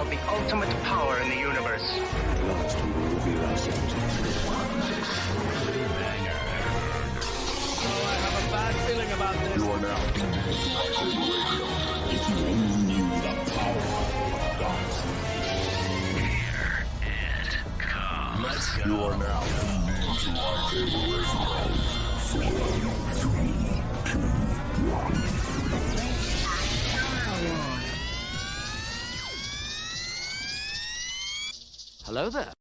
wield the ultimate power in the universe. Last will reveal ourselves. I have a bad feeling about this. You are now tuned into LightSaber Radio. If you only knew the power of darkness. Here it comes. Let's go. You are now tuned into LightSaber Radio. 4, 3, 2, 1. Hello there.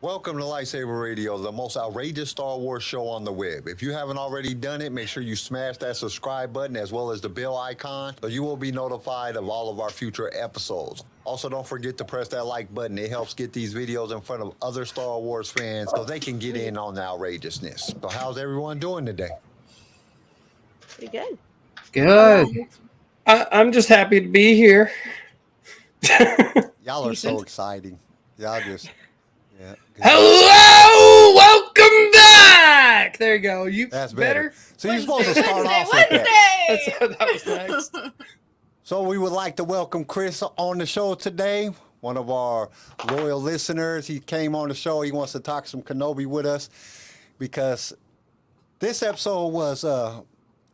Welcome to LightSaber Radio, the most outrageous Star Wars show on the web. If you haven't already done it, make sure you smash that subscribe button as well as the bell icon so you will be notified of all of our future episodes. Also, don't forget to press that like button. It helps get these videos in front of other Star Wars fans so they can get in on the outrageousness. So how's everyone doing today? Pretty good. Good. I'm just happy to be here. Y'all are so exciting. Y'all just... Yeah. Hello, welcome back. There you go. You That's better. So you're supposed to start off with Wednesday. that. That was next. So we would like to welcome Chris on the show today. One of our loyal listeners. He came on the show. He wants to talk some Kenobi with us because this episode was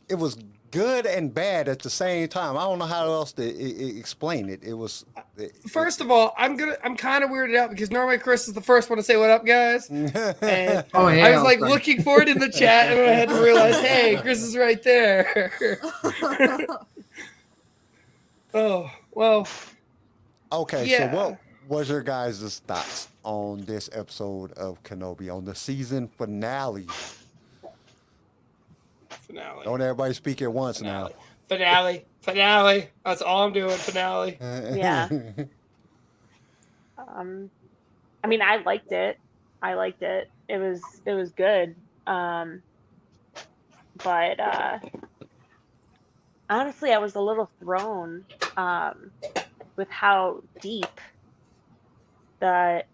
it was good and bad at the same time. I don't know how else to explain it. It was. First of all, I'm kind of weirded out because normally Chris is the first one to say what up, guys. And Oh, yeah. I was like looking for it in the chat, and I had to realize, hey, Chris is right there. Oh well. Okay, Yeah. so what was your guys' thoughts on this episode of Kenobi, on the season finale? Finale. Don't everybody speak at once Finale. Finale. That's all I'm doing. Finale. now. Yeah. I mean, I liked it. It was good. But honestly, I was a little thrown with how deep the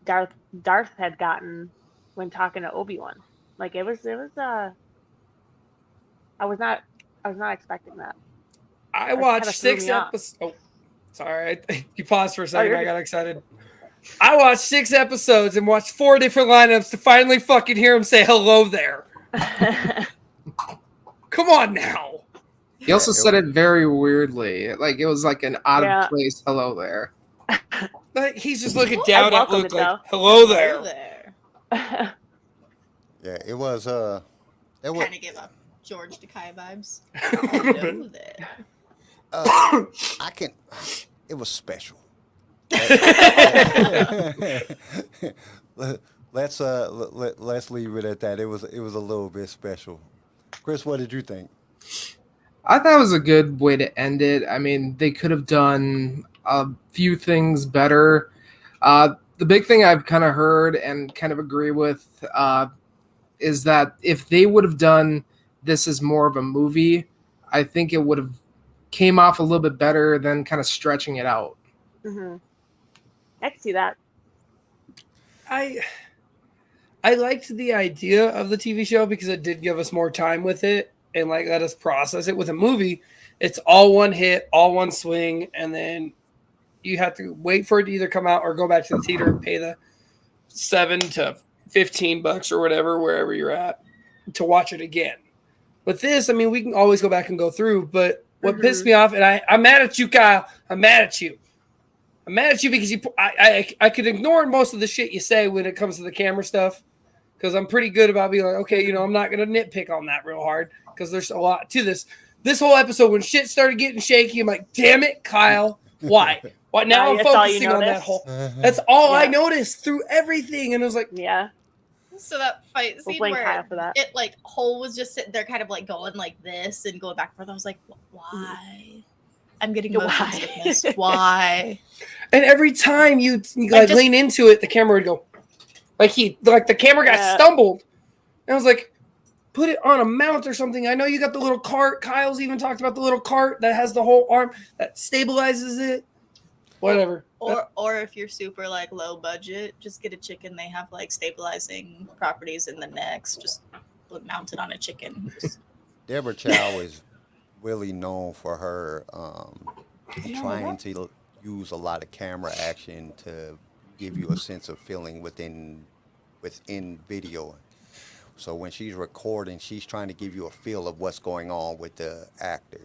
Darth had gotten when talking to Obi-Wan. Like it was I was not expecting that. I That watched kinda threw 6 me off. episodes. Oh, sorry. You paused for a second. you're I got good. excited. I watched 6 episodes and watched 4 different lineups to finally fucking hear him say hello there. Come on now. He also said it very weirdly. Like it was like an out Yeah. of place hello there. Like, he's just looking down at welcome Luke it, like, though. hello there. Yeah, it was it was Kind of give up George Takei vibes. Hello there. I can it was special. Let's leave it at that. It was a little bit special. Chris, what did you think? I thought it was a good way to end it. I mean, they could have done a few things better. The big thing I've kind of heard and kind of agree with is that if they would have done this as more of a movie, I think it would have came off a little bit better than kind of stretching it out. Mm-hmm. I can see that. I liked the idea of the TV show because it did give us more time with it and like let us process it. With a movie, it's all one hit, all one swing, and then you have to wait for it to either come out or go back to the theater and pay the $7 to $15 or whatever, wherever you're at, to watch it again. With this, I mean, we can always go back and go through, but what pissed me off, and I'm mad at you, Kyle. I'm mad at you. I'm mad at you because I could ignore most of the shit you say when it comes to the camera stuff, because I'm pretty good about being like, okay, you know, I'm not going to nitpick on that real hard because there's a lot to this. This whole episode, when shit started getting shaky, I'm like, damn it, Kyle. Why? Why now? I'm That's all you focusing on that noticed? whole. That's all I Yeah. noticed through everything, and I was like, Yeah. So that fight We'll scene blame where Kyle for that. it like Hole was just sitting there kind of like going like this and going back and forth. I was like, why? I'm getting motion Why? sickness. Why? and every time you like just- lean into it, the camera would go, like the camera guy Yeah. stumbled, and I was like, put it on a mount or something. I know you got the little cart. Kyle's even talked about the little cart that has the whole arm that stabilizes it. Whatever. Or if you're super like low budget, just get a chicken. They have like stabilizing properties in the necks. Just mount it on a chicken. Just- Deborah Chow is really known for her trying to use a lot of camera action to give you a sense of feeling within video. So when she's recording, she's trying to give you a feel of what's going on with the actor.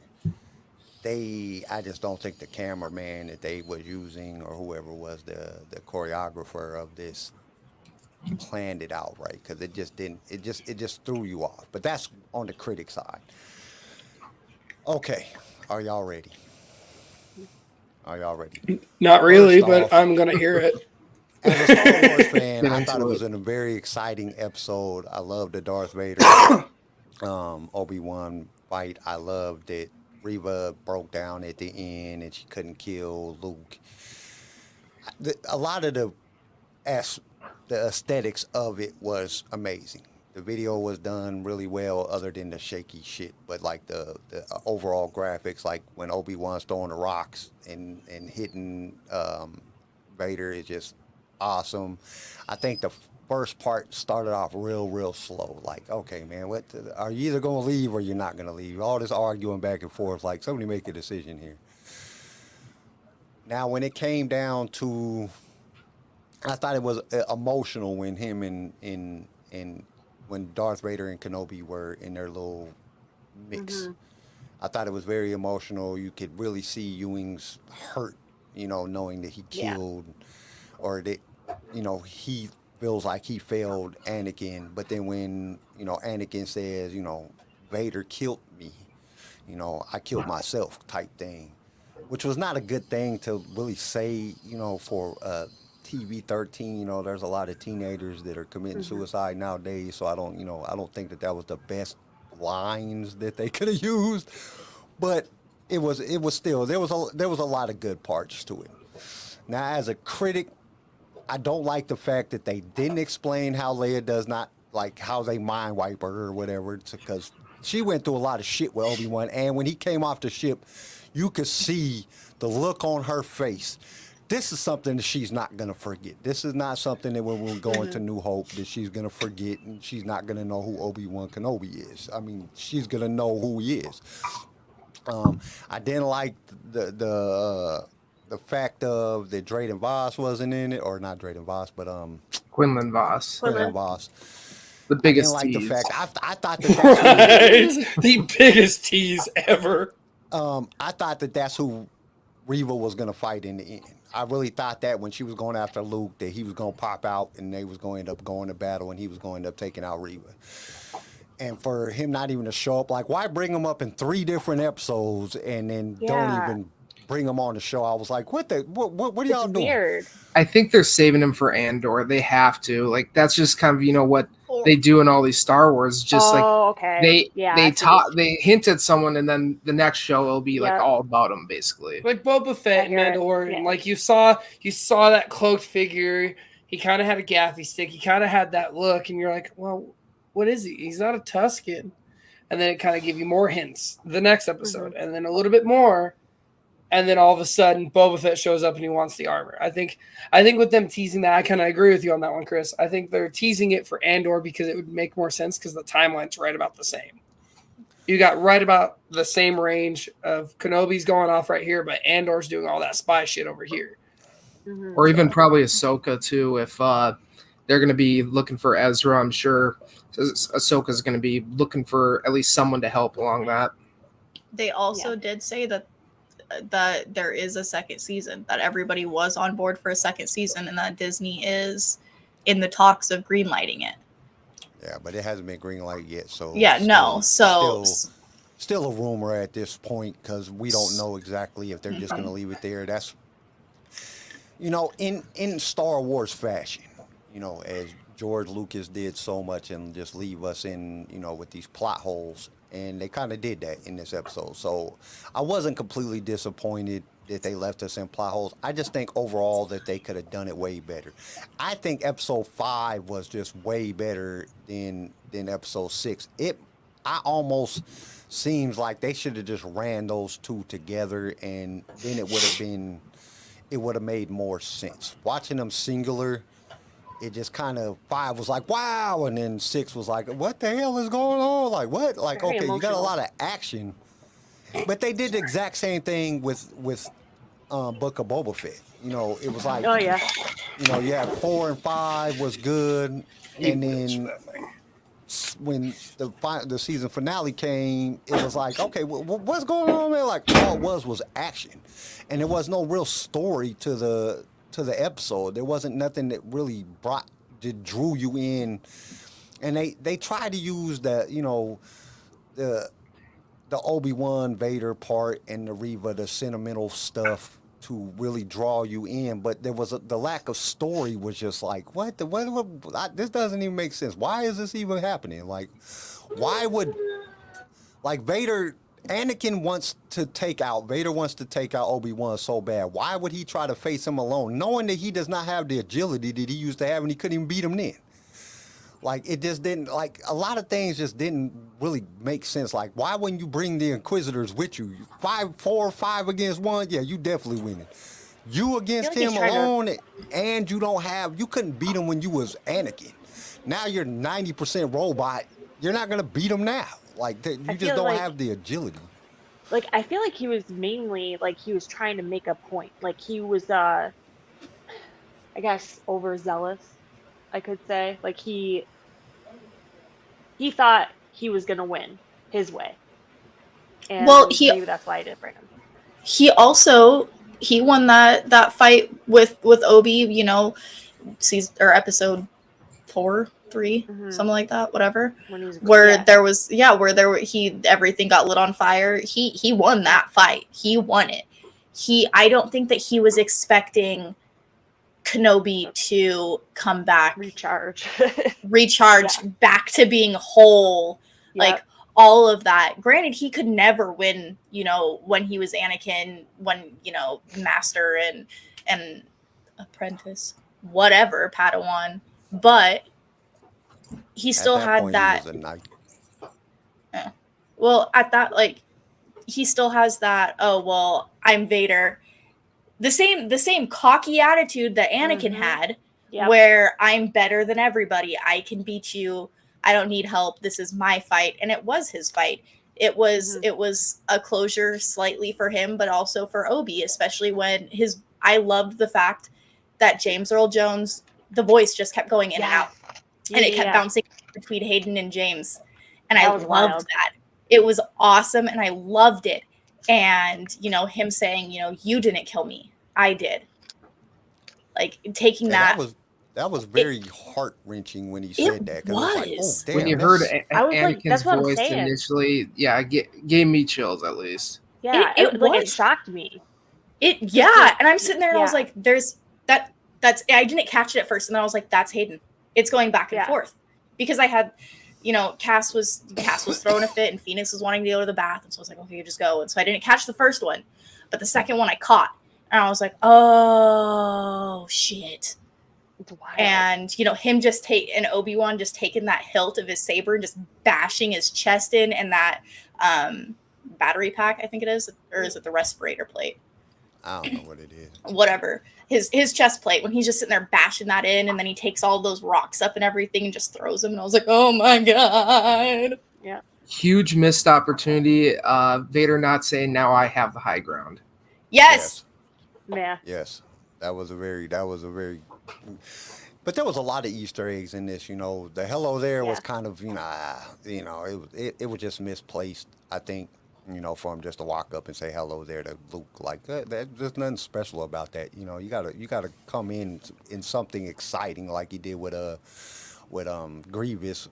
I just don't think the cameraman that they was using or whoever was the choreographer of this planned it out right, because it just didn't. It just threw you off. But that's on the critic side. Okay, are y'all ready? Are y'all ready? Not really, First but off, I'm gonna hear it. as a Star Wars fan, Get I into thought it it. was a very exciting episode. I loved the Darth Vader Obi-Wan fight. I loved that Reva broke down at the end and she couldn't kill Luke. A lot of the aesthetics of it was amazing. The video was done really well, other than the shaky shit. But like the overall graphics, like when Obi-Wan's throwing the rocks and hitting Vader, is just awesome. I think the first part started off real slow. Like, okay, man, are you either gonna leave or you're not gonna leave? All this arguing back and forth. Like, somebody make a decision here. Now, when it came down to, I thought it was emotional when him and when Darth Vader and Kenobi were in their little mix. I thought it was very emotional. You could really see Ewing's hurt, knowing that he killed, or that, he feels like he failed Anakin. But then when, Anakin says, Vader killed me, I killed myself type thing, which was not a good thing to really say, for TV-13. There's a lot of teenagers that are committing suicide nowadays. So I don't think that was the best lines that they could have used, but it was still, there was a lot of good parts to it. Now, as a critic, I don't like the fact that they didn't explain how Leia does not, like, how they mind wipe her or whatever, because she went through a lot of shit with Obi-Wan, and when he came off the ship, you could see the look on her face. This is something that she's not going to forget. This is not something that when we go into New Hope that she's going to forget, and she's not going to know who Obi-Wan Kenobi is. I mean, she's going to know who he is. I didn't like the fact of that Drayden Voss wasn't in it, or not Drayden Voss, but Quinlan Voss, Quinlan Voss. the biggest I didn't like tease. the fact. I thought that's Right, the biggest tease ever. I thought that's who Reva was gonna fight in the end. I really thought that when she was going after Luke, that he was gonna pop out and they was going to end up going to battle, and he was going to end up taking out Reva. And for him not even to show up, like, why bring him up in 3 different episodes and then don't even bring him on the show? I was like, what are y'all doing? Weird. I think they're saving him for Andor. They have to. Like, that's just kind of, what they do in all these Star Wars. Just okay. they hint at someone, and then the next show will be like all about them, basically. Like Boba Fett and Andor, and like you saw that cloaked figure. He kind of had a gaffy stick. He kind of had that look, and you're like, well, what is he? He's not a Tusken. And then it kind of gave you more hints the next episode, and then a little bit more. And then all of a sudden, Boba Fett shows up and he wants the armor. I think with them teasing that, I kind of agree with you on that one, Chris. I think they're teasing it for Andor because it would make more sense because the timeline's right about the same. You got right about the same range of Kenobi's going off right here, but Andor's doing all that spy shit over here. Or even probably Ahsoka, too, if they're going to be looking for Ezra. I'm sure Ahsoka's going to be looking for at least someone to help along that. They also did say that there is a second season, that everybody was on board for a second season, and that Disney is in the talks of greenlighting it. Yeah, but it hasn't been greenlighted yet, so still a rumor at this point, because we don't know exactly if they're just going to leave it there. That's in Star Wars fashion, as George Lucas did so much and just leave us in with these plot holes. And they kind of did that in this episode. So I wasn't completely disappointed that they left us in plot holes. I just think overall that they could have done it way better. I think episode 5 was just way better than episode 6. I almost seems like they should have just ran those 2 together, and then it would have made more sense. Watching them singular, it just kind of, 5 was like, wow, and then 6 was like, what the hell is going on? Like, what? Like, okay, you got a lot of action, but they did the exact same thing with Book of Boba Fett. You know, it was like, Oh yeah. you know, yeah, 4 and 5 was good, and then when the season finale came, it was like, okay, what's going on, man? Like all it was action, and there was no real story to the episode. There wasn't nothing that really drew you in, and they tried to use the, you know, the Obi-Wan Vader part and the Reva, the sentimental stuff to really draw you in, but there was the lack of story was just like, what this doesn't even make sense. Why is this even happening? Like, why would, like, Anakin wants to take out Obi-Wan so bad. Why would he try to face him alone, knowing that he does not have the agility that he used to have and he couldn't even beat him then? Like, it just didn't, like, a lot of things just didn't really make sense. Like, why wouldn't you bring the Inquisitors with you? 5 against 1? Yeah, you definitely winning. You against like he's him trying to- alone, and you couldn't beat him when you was Anakin. Now you're 90% robot. You're not going to beat him now. Like, you just feel don't like- have the agility. Like, I feel like he was mainly, like, he was trying to make a point. Like, he was, I guess, overzealous, I could say. Like, he thought he was going to win his way. And Well, maybe that's why I didn't bring him. He also he won that fight with Obi, you know, season or episode 4, 3, something like that, whatever. When he was, Where there was everything got lit on fire. He won that fight. He won it. I don't think that he was expecting Kenobi to come back, recharge back to being whole, Yep. like all of that. Granted, he could never win, you know, when he was Anakin, when, you know, master and apprentice, whatever, Padawan, but he still At that had point, that. He was a knight. Well, at that, like, he still has that, oh well, I'm Vader. The same cocky attitude that Anakin had, Yep. where I'm better than everybody. I can beat you. I don't need help. This is my fight. And it was his fight. It was a closure slightly for him, but also for Obi, especially when I loved the fact that James Earl Jones, the voice just kept going in and out. And it kept bouncing between Hayden and James. And I loved that. It was awesome, and I loved it. And, you know, him saying, you know, you didn't kill me. I did. Like, taking that. That was very heart-wrenching when he said that. 'Cause it was like, oh, damn, when you heard I was like, Anakin's that's what I'm voice saying. initially, yeah, it gave me chills at least. Yeah, it shocked me. And I'm sitting there and I was like, that's I didn't catch it at first, and then I was like, that's Hayden. It's going back and forth. Because I had, you know, Cass was throwing a fit and Phoenix was wanting to go to the bath, and so I was like, okay, just go. And so I didn't catch the first one, but the second one I caught. And I was like, oh shit. And, you know, him and Obi-Wan just taking that hilt of his saber and just bashing his chest in, and that battery pack, I think it is, or is it the respirator plate? I don't know what it is. Whatever. His chest plate, when he's just sitting there bashing that in, and then he takes all those rocks up and everything and just throws them. And I was like, oh my God. Yeah. Huge missed opportunity. Vader not saying, now I have the high ground. Yes. Yeah. Yes. That was a very, but there was a lot of Easter eggs in this, you know. The hello there was kind of, it was just misplaced, I think, you know, for him just to walk up and say hello there to Luke. Like, there's nothing special about that. You know, you gotta come in something exciting like he did with Grievous.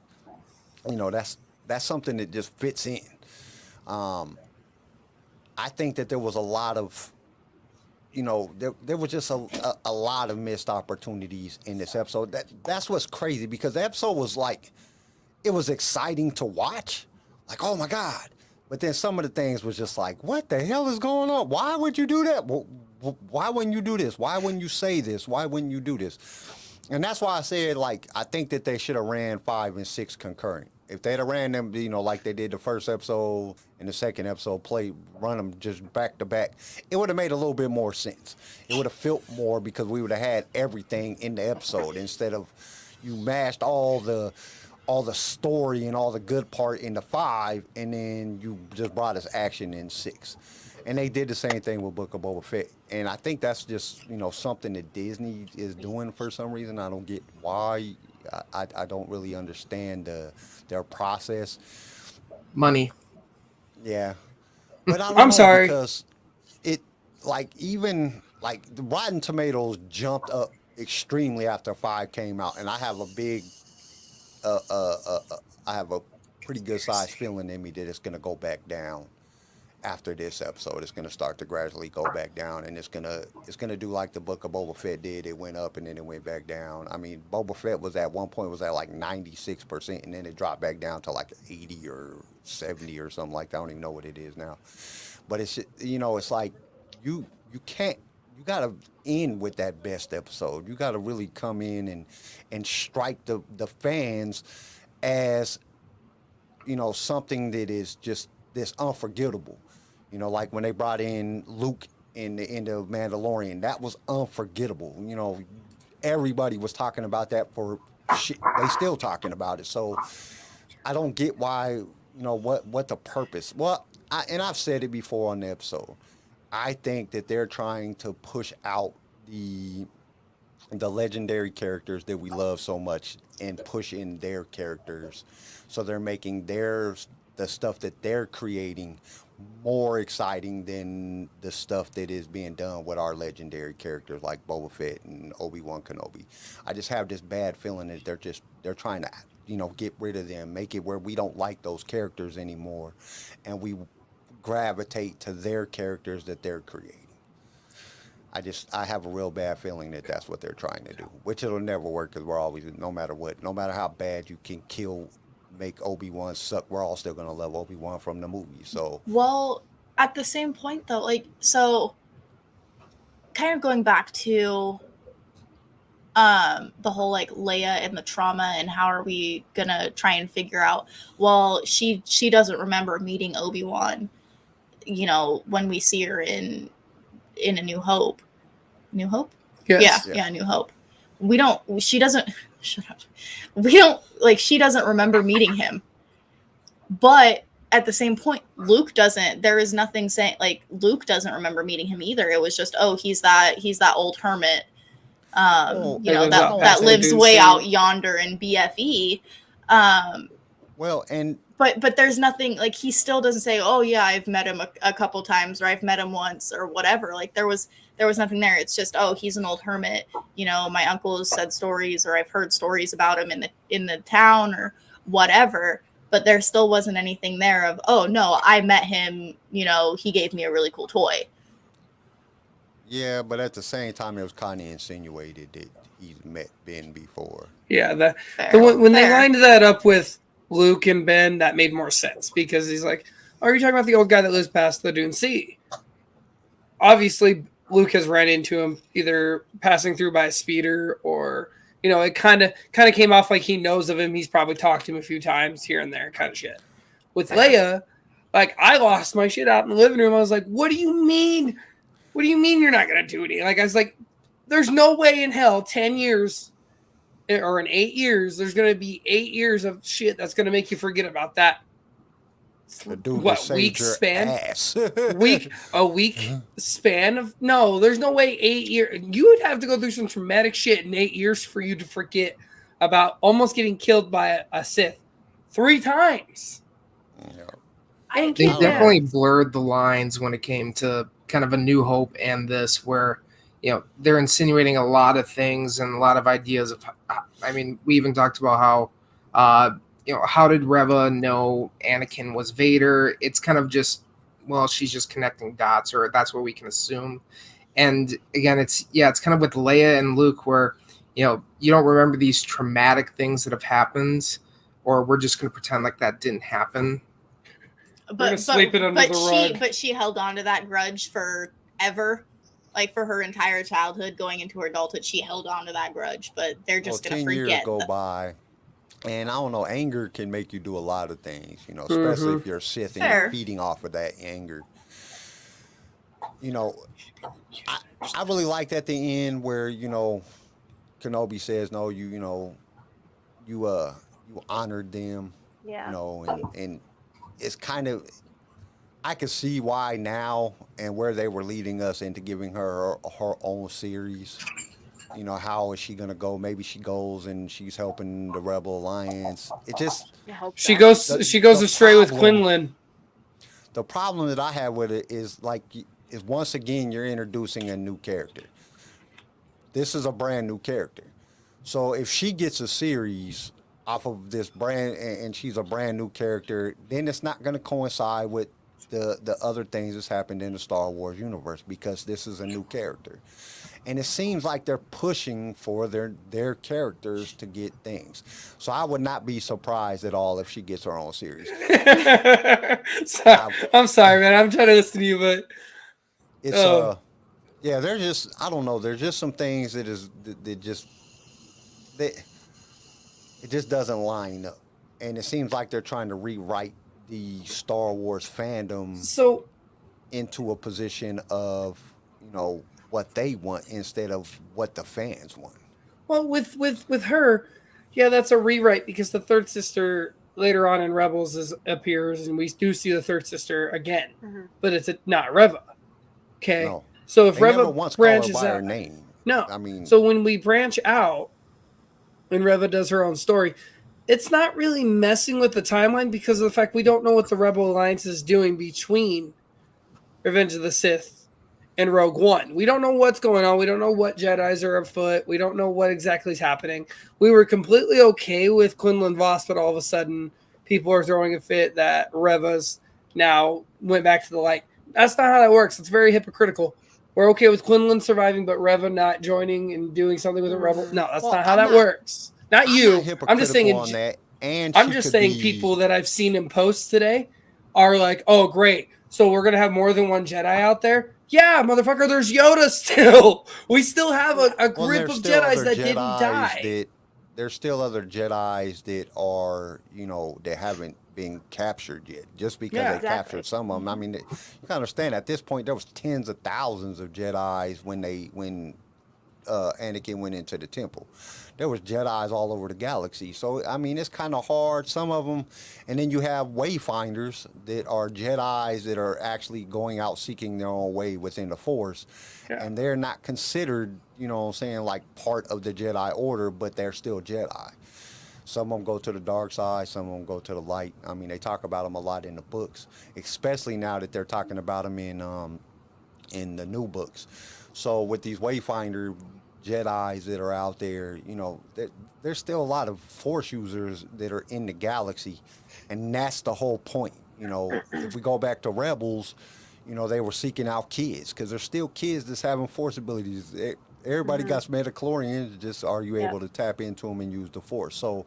You know, that's something that just fits in. I think that there was a lot of, you know, there was just a lot of missed opportunities in this episode. That's what's crazy, because the episode was like, it was exciting to watch. Like, oh my God. But then some of the things was just like, what the hell is going on? Why would you do that? Why wouldn't you do this? Why wouldn't you say this? Why wouldn't you do this? And that's why I said, like, I think that they should have ran 5 and 6 concurrent. If they'd have ran them, you know, like they did the first episode and the second episode, run them just back to back, it would have made a little bit more sense. It would have felt more, because we would have had everything in the episode, instead of you mashed all the story and all the good part into 5, and then you just brought us action in 6. And they did the same thing with Book of Boba Fett. And I think that's just, something that Disney is doing for some reason. I don't get why. I don't really understand their process. Money. Yeah. But I don't I'm know sorry. because it, the Rotten Tomatoes jumped up extremely after 5 came out. And I have a big, I have a pretty good sized feeling in me that it's going to go back down. After this episode, it's going to start to gradually go back down, and it's gonna do like the Book of Boba Fett did. It went up and then it went back down. I mean, Boba Fett was at one point at like 96%, and then it dropped back down to like 80 or 70 or something like that. I don't even know what it is now. But it's it's like you can't. You gotta end with that best episode. You gotta really come in and strike the fans as something that is just this unforgettable. Like when they brought in Luke in the end of Mandalorian, that was unforgettable. Everybody was talking about that for shit. They still talking about it. So I don't get why, what the purpose. Well, I've said it before on the episode. I think that they're trying to push out the legendary characters that we love so much and push in their characters. So they're making the stuff that they're creating more exciting than the stuff that is being done with our legendary characters like Boba Fett and Obi-Wan Kenobi. I just have this bad feeling that they're trying to get rid of them, make it where we don't like those characters anymore, and we gravitate to their characters that they're creating. I have a real bad feeling that that's what they're trying to do, which it'll never work because we're always, no matter how bad you can make Obi-Wan suck, we're all still going to love Obi-Wan from the movie. So, well, at the same point though, so kind of going back to the whole Leia and the trauma and how are we going to try and figure out, well, she doesn't remember meeting Obi-Wan, when we see her in A New Hope. New Hope? Yes. Yeah, New Hope. She doesn't remember meeting him. But at the same point, Luke doesn't. There is nothing saying Luke doesn't remember meeting him either. It was just, oh, he's that old hermit, that lives way out yonder in BFE. But there's nothing, he still doesn't say, oh yeah, I've met him a couple times, or I've met him once, or whatever. There was nothing there. It's just, oh, he's an old hermit. My uncle has said stories, or I've heard stories about him in the town, or whatever. But there still wasn't anything there of, oh no, I met him. He gave me a really cool toy. Yeah, but at the same time, it was kind of insinuated that he's met Ben before. Yeah, when they lined that up with Luke and Ben, that made more sense because he's like, oh, are you talking about the old guy that lives past the Dune Sea? Obviously, Luke has ran into him either passing through by a speeder or, it kind of came off like he knows of him. He's probably talked to him a few times here and there kind of shit. With Leia, I lost my shit out in the living room. I was like, what do you mean? What do you mean you're not going to do anything? I was like, there's no way in hell 10 years or in 8 years, there's going to be 8 years of shit that's going to make you forget about that. Week span? A week span of no, there's no way 8 years. You would have to go through some traumatic shit in 8 years for you to forget about almost getting killed by a Sith 3 times. They definitely blurred the lines when it came to kind of A New Hope and this, where they're insinuating a lot of things and a lot of ideas of. I mean, we even talked about how. How did Reva know Anakin was Vader? It's kind of just, well, she's just connecting dots, or that's what we can assume. And again, it's kind of with Leia and Luke where, you don't remember these traumatic things that have happened, or we're just going to pretend like that didn't happen. But sweep it under the rug. But she held on to that grudge forever. For her entire childhood going into her adulthood, she held on to that grudge, but they're just going to forget. 10 years go by. And I don't know, anger can make you do a lot of things, especially if you're a Sith and you're feeding off of that anger. I really liked at the end where, Kenobi says, no, you honored them, yeah. And it's kind of, I could see why now and where they were leading us into giving her own series. You know, how is she gonna go? Maybe she goes and she's helping the Rebel Alliance. It just I hope She so. goes. the She goes the astray with problem Quinlan. the problem that I have with it is is once again you're introducing a new character. This is a brand new character. So if she gets a series off of this brand and she's a brand new character, then it's not going to coincide with the other things that's happened in the Star Wars universe because this is a new character. And it seems like they're pushing for their characters to get things. So I would not be surprised at all if she gets her own series. I'm sorry, man. I'm trying to listen to you, but It's yeah, they're just I don't know. There's just some things that just that it just doesn't line up, and it seems like they're trying to rewrite the Star Wars fandom so into a position of what they want instead of what the fans want. well with her, yeah, that's a rewrite because the third sister later on in Rebels appears, and we do see the third sister again, but it's not Reva. Okay, No, so if they never Reva once call her branches by her out, name. no, I mean, so when we branch out, when Reva does her own story, it's not really messing with the timeline because of the fact we don't know what the Rebel Alliance is doing between Revenge of the Sith and Rogue One. We don't know what's going on. We don't know what Jedis are afoot. We don't know what exactly is happening. We were completely okay with Quinlan Voss, but all of a sudden people are throwing a fit that Reva's now went back to the light. That's not how that works. It's very hypocritical. We're okay with Quinlan surviving, but Reva not joining and doing something with a Rebel. No, that's not how that works. Not you. I'm just saying. on that. And I'm just saying people that I've seen in posts today are like, "Oh, great! So we're gonna have more than one Jedi out there." Yeah, motherfucker. There's Yoda still. We still have a group of Jedis that didn't die. There's still other Jedis that are, that haven't been captured yet. Just because they captured some of them. I mean, you can understand at this point there was tens of thousands of Jedis when Anakin went into the temple. There was Jedis all over the galaxy. So, I mean, it's kind of hard. Some of them, and then you have wayfinders that are Jedis that are actually going out seeking their own way within the Force. Yeah. And they're not considered, like part of the Jedi Order, but they're still Jedi. Some of them go to the dark side, some of them go to the light. I mean, they talk about them a lot in the books, especially now that they're talking about them in the new books. So with these Wayfinder Jedis that are out there, there's still a lot of Force users that are in the galaxy, and that's the whole point. If we go back to Rebels, they were seeking out kids because there's still kids that's having Force abilities. Everybody got metachlorians, just are you able to tap into them and use the Force? So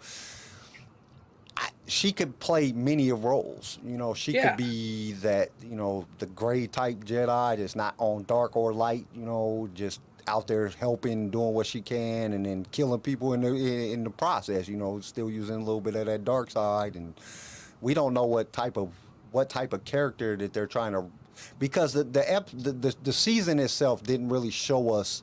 she could play many of roles. She could be that, the gray type Jedi that's not on dark or light, just out there helping, doing what she can, and then killing people in the process, still using a little bit of that dark side. And we don't know what type of character that they're trying to, because the season itself didn't really show us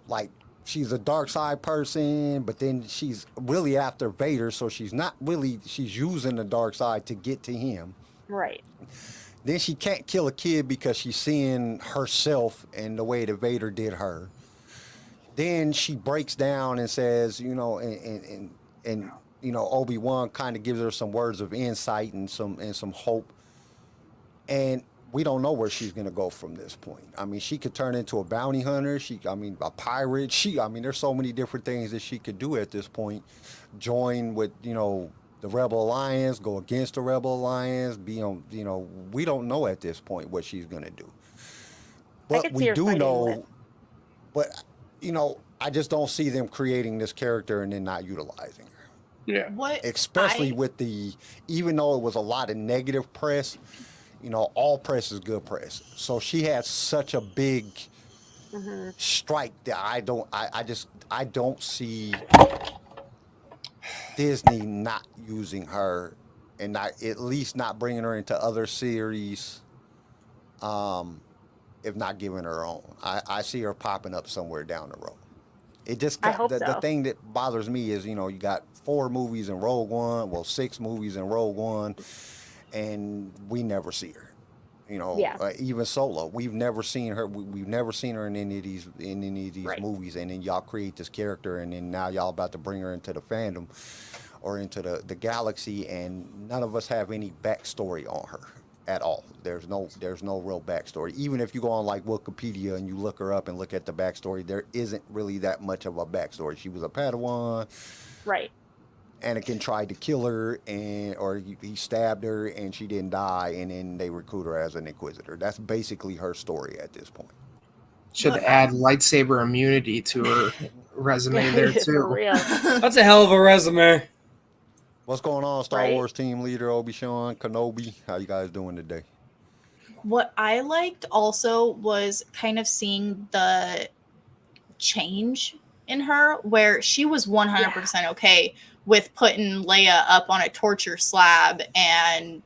like she's a dark side person, but then she's really after Vader, so she's using the dark side to get to him. Right. Then she can't kill a kid because she's seeing herself and the way that Vader did her. Then she breaks down and says, and Obi-Wan kind of gives her some words of insight and some hope. And we don't know where she's going to go from this point. I mean, she could turn into a bounty hunter. A pirate. There's so many different things that she could do at this point. Join with, the Rebel Alliance, go against the Rebel Alliance, we don't know at this point what she's going to do. But we do know, I just don't see them creating this character and then not utilizing her. Yeah. Especially with even though it was a lot of negative press, all press is good press. So she had such a big strike that I don't see Disney not using her and not at least not bringing her into other series, if not giving her own. I see her popping up somewhere down the road. It just the thing that bothers me is you got 4 movies in Rogue One, 6 movies in Rogue One, and we never see her. You know, Yeah. even Solo, we've never seen her. We've never seen her in any of these Right. movies, and then y'all create this character, and then now y'all about to bring her into the fandom or into the galaxy, and none of us have any backstory on her at all. There's no real backstory. Even if you go on like Wikipedia and you look her up and look at the backstory, there isn't really that much of a backstory. She was a Padawan. Right. Anakin tried to kill her, or he stabbed her, and she didn't die, and then they recruit her as an Inquisitor. That's basically her story at this point. Should add lightsaber immunity to her resume there For too. real. That's a hell of a resume. What's going on, Star Right? Wars team leader Obi-Wan Kenobi? How you guys doing today? What I liked also was kind of seeing the change in her, where she was 100% okay with putting Leia up on a torture slab and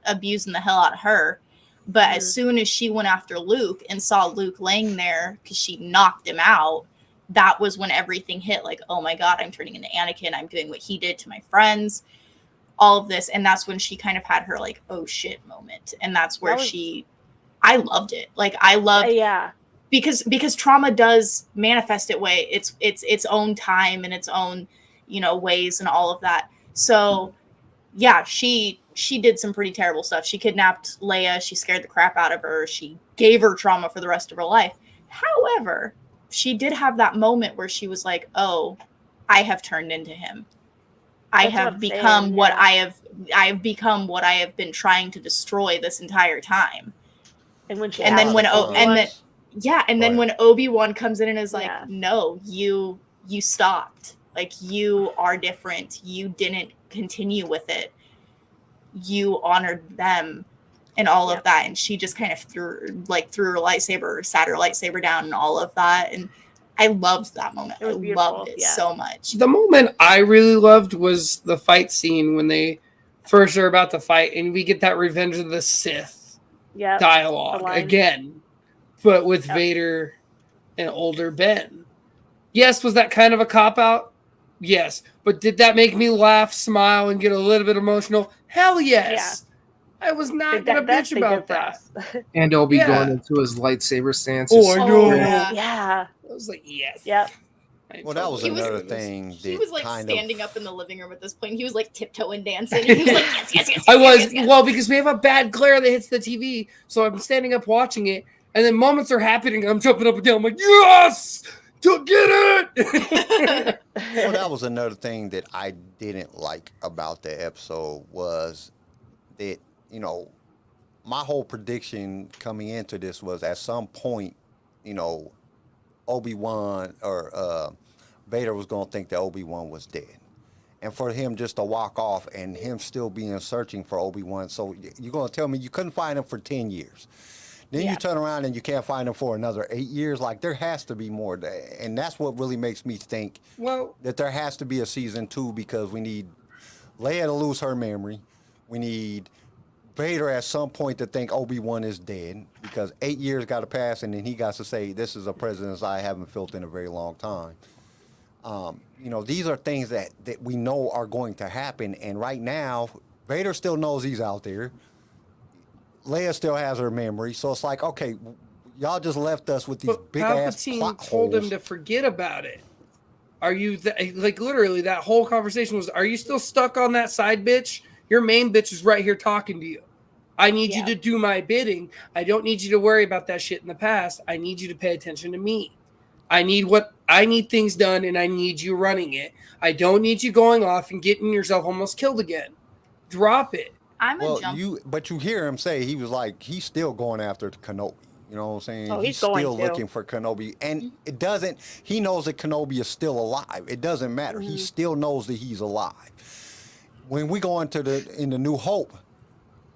abusing the hell out of her. But as soon as she went after Luke and saw Luke laying there because she knocked him out, that was when everything hit. Like, oh my God, I'm turning into Anakin. I'm doing what he did to my friends. All of this. And that's when she kind of had her like, oh shit moment. And that's where I loved it. Like, I loved because trauma does manifest its own time and its own, ways and all of that. So yeah, she did some pretty terrible stuff. She kidnapped Leia. She scared the crap out of her. She gave her trauma for the rest of her life. However, she did have that moment where she was like, oh, I have turned into him. I have become what I have become what I have been trying to destroy this entire time. And when she then when Obi-Wan comes in and is like, no, you stopped. Like, you are different. You didn't continue with it. You honored them and all of that. And she just kind of threw her lightsaber, sat her lightsaber down and all of that. And I loved that moment. I loved it so much. The moment I really loved was the fight scene when they first are about to fight, and we get that Revenge of the Sith dialogue again, but with Vader and older Ben. Yes, was that kind of a cop-out? Yes. But did that make me laugh, smile, and get a little bit emotional? Hell yes. I was not going to bitch about that. And Obi going into his lightsaber stance. I was like, yes. Yep. Well, that was another thing. He was like standing up in the living room at this point. He was like tiptoeing, dancing. He was like, yes. I was, well, because we have a bad glare that hits the TV. So I'm standing up watching it. And then moments are happening. And I'm jumping up and down. I'm like, yes! To get it! Well, that was another thing that I didn't like about the episode was that, my whole prediction coming into this was at some point, Obi-Wan or Vader was going to think that Obi-Wan was dead. And for him just to walk off and him still being searching for Obi-Wan. So you're going to tell me you couldn't find him for 10 years. Then you turn around and you can't find him for another 8 years. Like, there has to be more. And that's what really makes me think that there has to be a season 2, because we need Leia to lose her memory. We need Vader at some point to think Obi-Wan is dead, because 8 years got to pass, and then he got to say, this is a presence I haven't felt in a very long time. These are things that we know are going to happen. And right now, Vader still knows he's out there. Leia still has her memory. So it's like, okay, y'all just left us with these big-ass plot told holes. him to forget about it. Are you, literally, that whole conversation was, are you still stuck on that side bitch? Your main bitch is right here talking to you. I need you to do my bidding. I don't need you to worry about that shit in the past. I need you to pay attention to me. I need things done, and I need you running it. I don't need you going off and getting yourself almost killed again. Drop it. But you hear him say he's still going after Kenobi. You know what I'm saying? Oh, he's still looking for Kenobi. And he knows that Kenobi is still alive. It doesn't matter. He still knows that he's alive. When we go into the New Hope,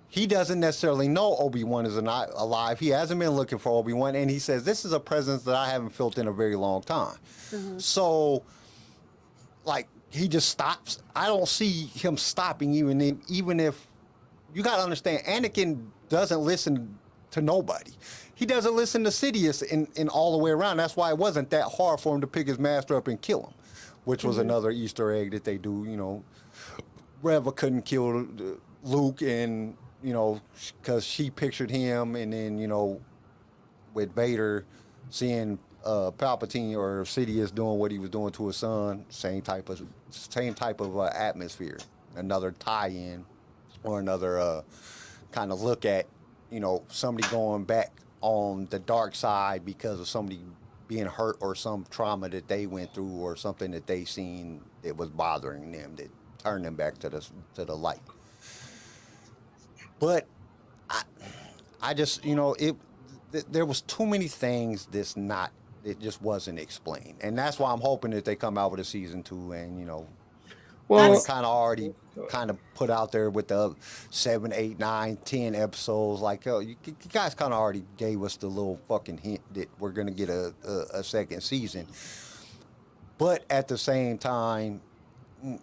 he doesn't necessarily know Obi-Wan is not alive. He hasn't been looking for Obi-Wan, and he says, this is a presence that I haven't felt in a very long time. So, he just stops. I don't see him stopping, even if, you got to understand, Anakin doesn't listen to nobody. He doesn't listen to Sidious in all the way around. That's why it wasn't that hard for him to pick his master up and kill him, which was another Easter egg that they do. Reva couldn't kill Luke, and you know, because she pictured him, and then, you know, with Vader seeing Palpatine or Sidious doing what he was doing to his son, same type of atmosphere. Another tie-in, or another kind of look at, you know, somebody going back on the dark side because of somebody being hurt or some trauma that they went through or something that they seen that was bothering them that turned them back to the light. But I just, you know, there was too many things it just wasn't explained, and that's why I'm hoping that they come out with a season 2, and, you know, Well, kind of already kind of put out there with the 7, 8, 9, 10 episodes. Like, you guys kind of already gave us the little fucking hint that we're gonna get a second season. But at the same time,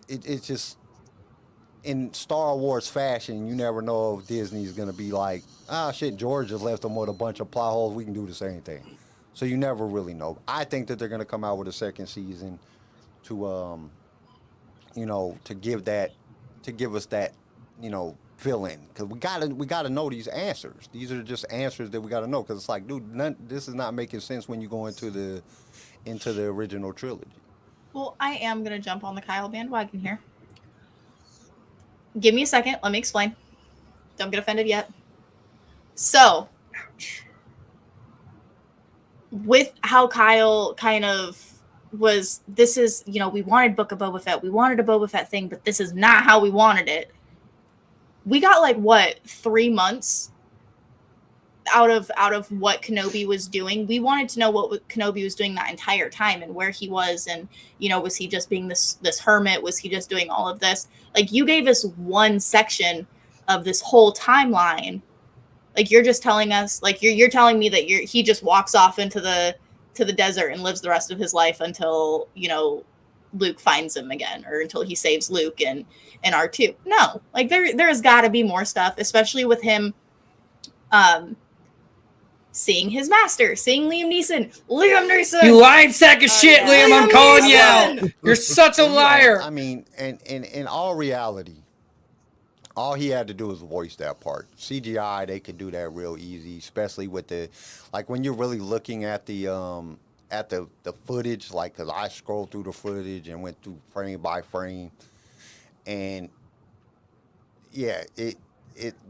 it's just, in Star Wars fashion, you never know if Disney's gonna be like, shit, George just left them with a bunch of plot holes. We can do the same thing. So you never really know. I think that they're gonna come out with a second season to you know, to give us that, you know, fill in, because we gotta know these answers. These are just answers that we gotta know, because it's like, dude, this is not making sense when you go into the original trilogy. Well, I am gonna jump on the Kyle bandwagon here. Give me a second. Let me explain. Don't get offended yet. So, with how Kyle kind of was, this is, you know, we wanted Book of Boba Fett. We wanted a Boba Fett thing, but this is not how we wanted it. We got like, what, 3 months out of what Kenobi was doing. We wanted to know what Kenobi was doing that entire time and where he was, and, you know, was he just being this hermit? Was he just doing all of this? Like, you gave us one section of this whole timeline. Like, you're just telling us, like, you're telling me that he just walks off into the desert and lives the rest of his life until, you know, Luke finds him again, or until he saves Luke and R2. No, like, there's got to be more stuff, especially with him seeing his master, seeing Liam Neeson. You lying sack of shit, Liam. I'm calling you out. You're such a liar. I mean, and in all reality, all he had to do was voice that part. CGI, they could do that real easy, especially with like when you're really looking at the footage, like, because I scrolled through the footage and went through frame by frame, and yeah, it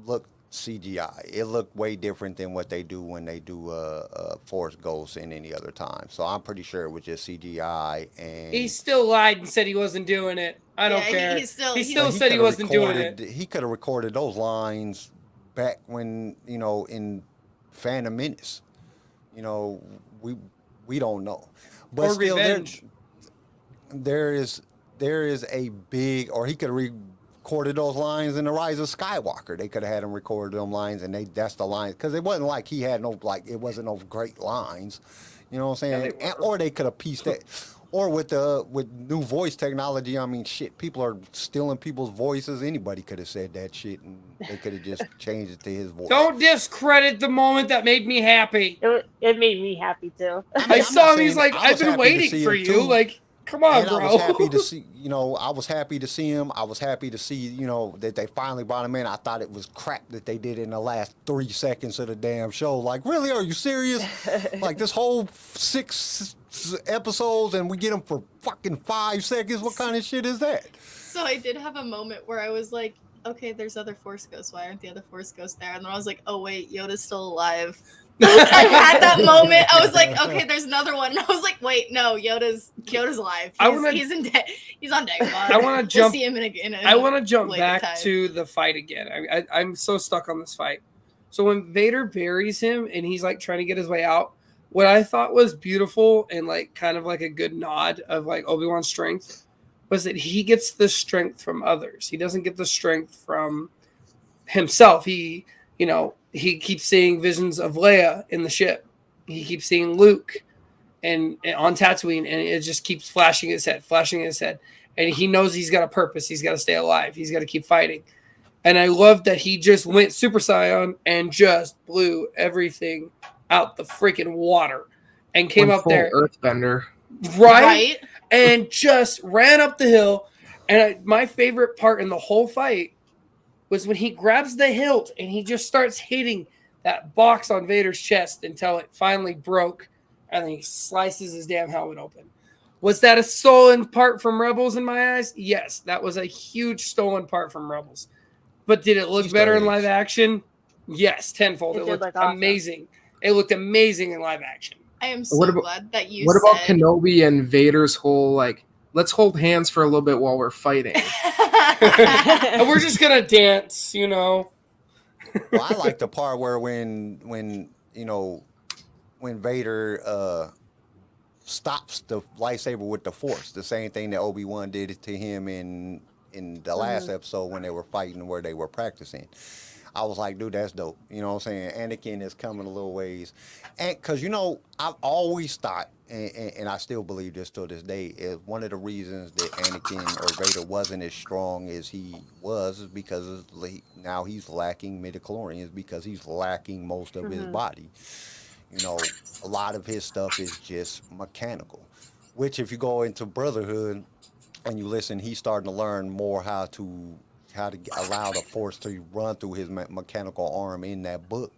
looked CGI. It looked way different than what they do when they do Force Ghosts and any other time. So I'm pretty sure it was just CGI. And he still lied and said he wasn't doing it. I don't care. He still said he wasn't doing it. He could have recorded those lines back when, you know, in Phantom Menace. You know, we don't know. But or still, Revenge. there is a big, or he could have recorded those lines in The Rise of Skywalker. They could have had him record them lines, and that's the lines, because it wasn't like he had no, like, it wasn't no great lines. You know what I'm saying? Or they could have pieced that. Or with new voice technology, I mean, shit, people are stealing people's voices. Anybody could have said that shit, and they could have just changed it to his voice. Don't discredit the moment that made me happy. It made me happy too. I saw him. He's like, I've been waiting for you. Like, come on, and bro. I was happy to see, you know, I was happy to see him. I was happy to see, you know, that they finally brought him in. I thought it was crap that they did in the last 3 seconds of the damn show. Like, really? Are you serious? Like, this whole 6 episodes and we get him for fucking 5 seconds? What kind of shit is that? So I did have a moment where I was like, okay, there's other Force Ghosts. Why aren't the other Force Ghosts there? And then I was like, oh wait, Yoda's still alive. I had that moment. I was like, okay, there's another one. And I was like, wait, no, Yoda's alive. He's on deck. I want to jump. See him in a I want to jump back time. to the fight again. I'm so stuck on this fight. So when Vader buries him and he's like trying to get his way out, what I thought was beautiful and like kind of like a good nod of like Obi-Wan's strength was that he gets the strength from others. He doesn't get the strength from himself. He keeps seeing visions of Leia in the ship. He keeps seeing Luke and on Tatooine, and it just keeps flashing his head. And he knows he's got a purpose. He's got to stay alive. He's got to keep fighting. And I love that he just went Super Saiyan and just blew everything out the freaking water and came up there. Earthbender. Right? And just ran up the hill. And my favorite part in the whole fight was when he grabs the hilt and he just starts hitting that box on Vader's chest until it finally broke, and then he slices his damn helmet open. Was that a stolen part from Rebels in my eyes? Yes, that was a huge stolen part from Rebels. But did it look Easter better in eggs. live action? Yes, tenfold. It It did looked look awesome. amazing. It looked amazing in live action. I am so What about- glad that you What about said. Kenobi and Vader's whole like, let's hold hands for a little bit while we're fighting? And we're just gonna dance, you know. Well, I like the part where when Vader stops the lightsaber with the Force, the same thing that Obi-Wan did to him in the last episode when they were fighting, where they were practicing. I was like, dude, that's dope. You know what I'm saying? Anakin is coming a little ways. And because, I've always thought, and I still believe this till this day, is one of the reasons that Anakin or Vader wasn't as strong as he was is because now he's lacking midichlorians, because he's lacking most of his body. A lot of his stuff is just mechanical, which if you go into Brotherhood and you listen, he's starting to learn more how to allow the Force to run through his mechanical arm in that book,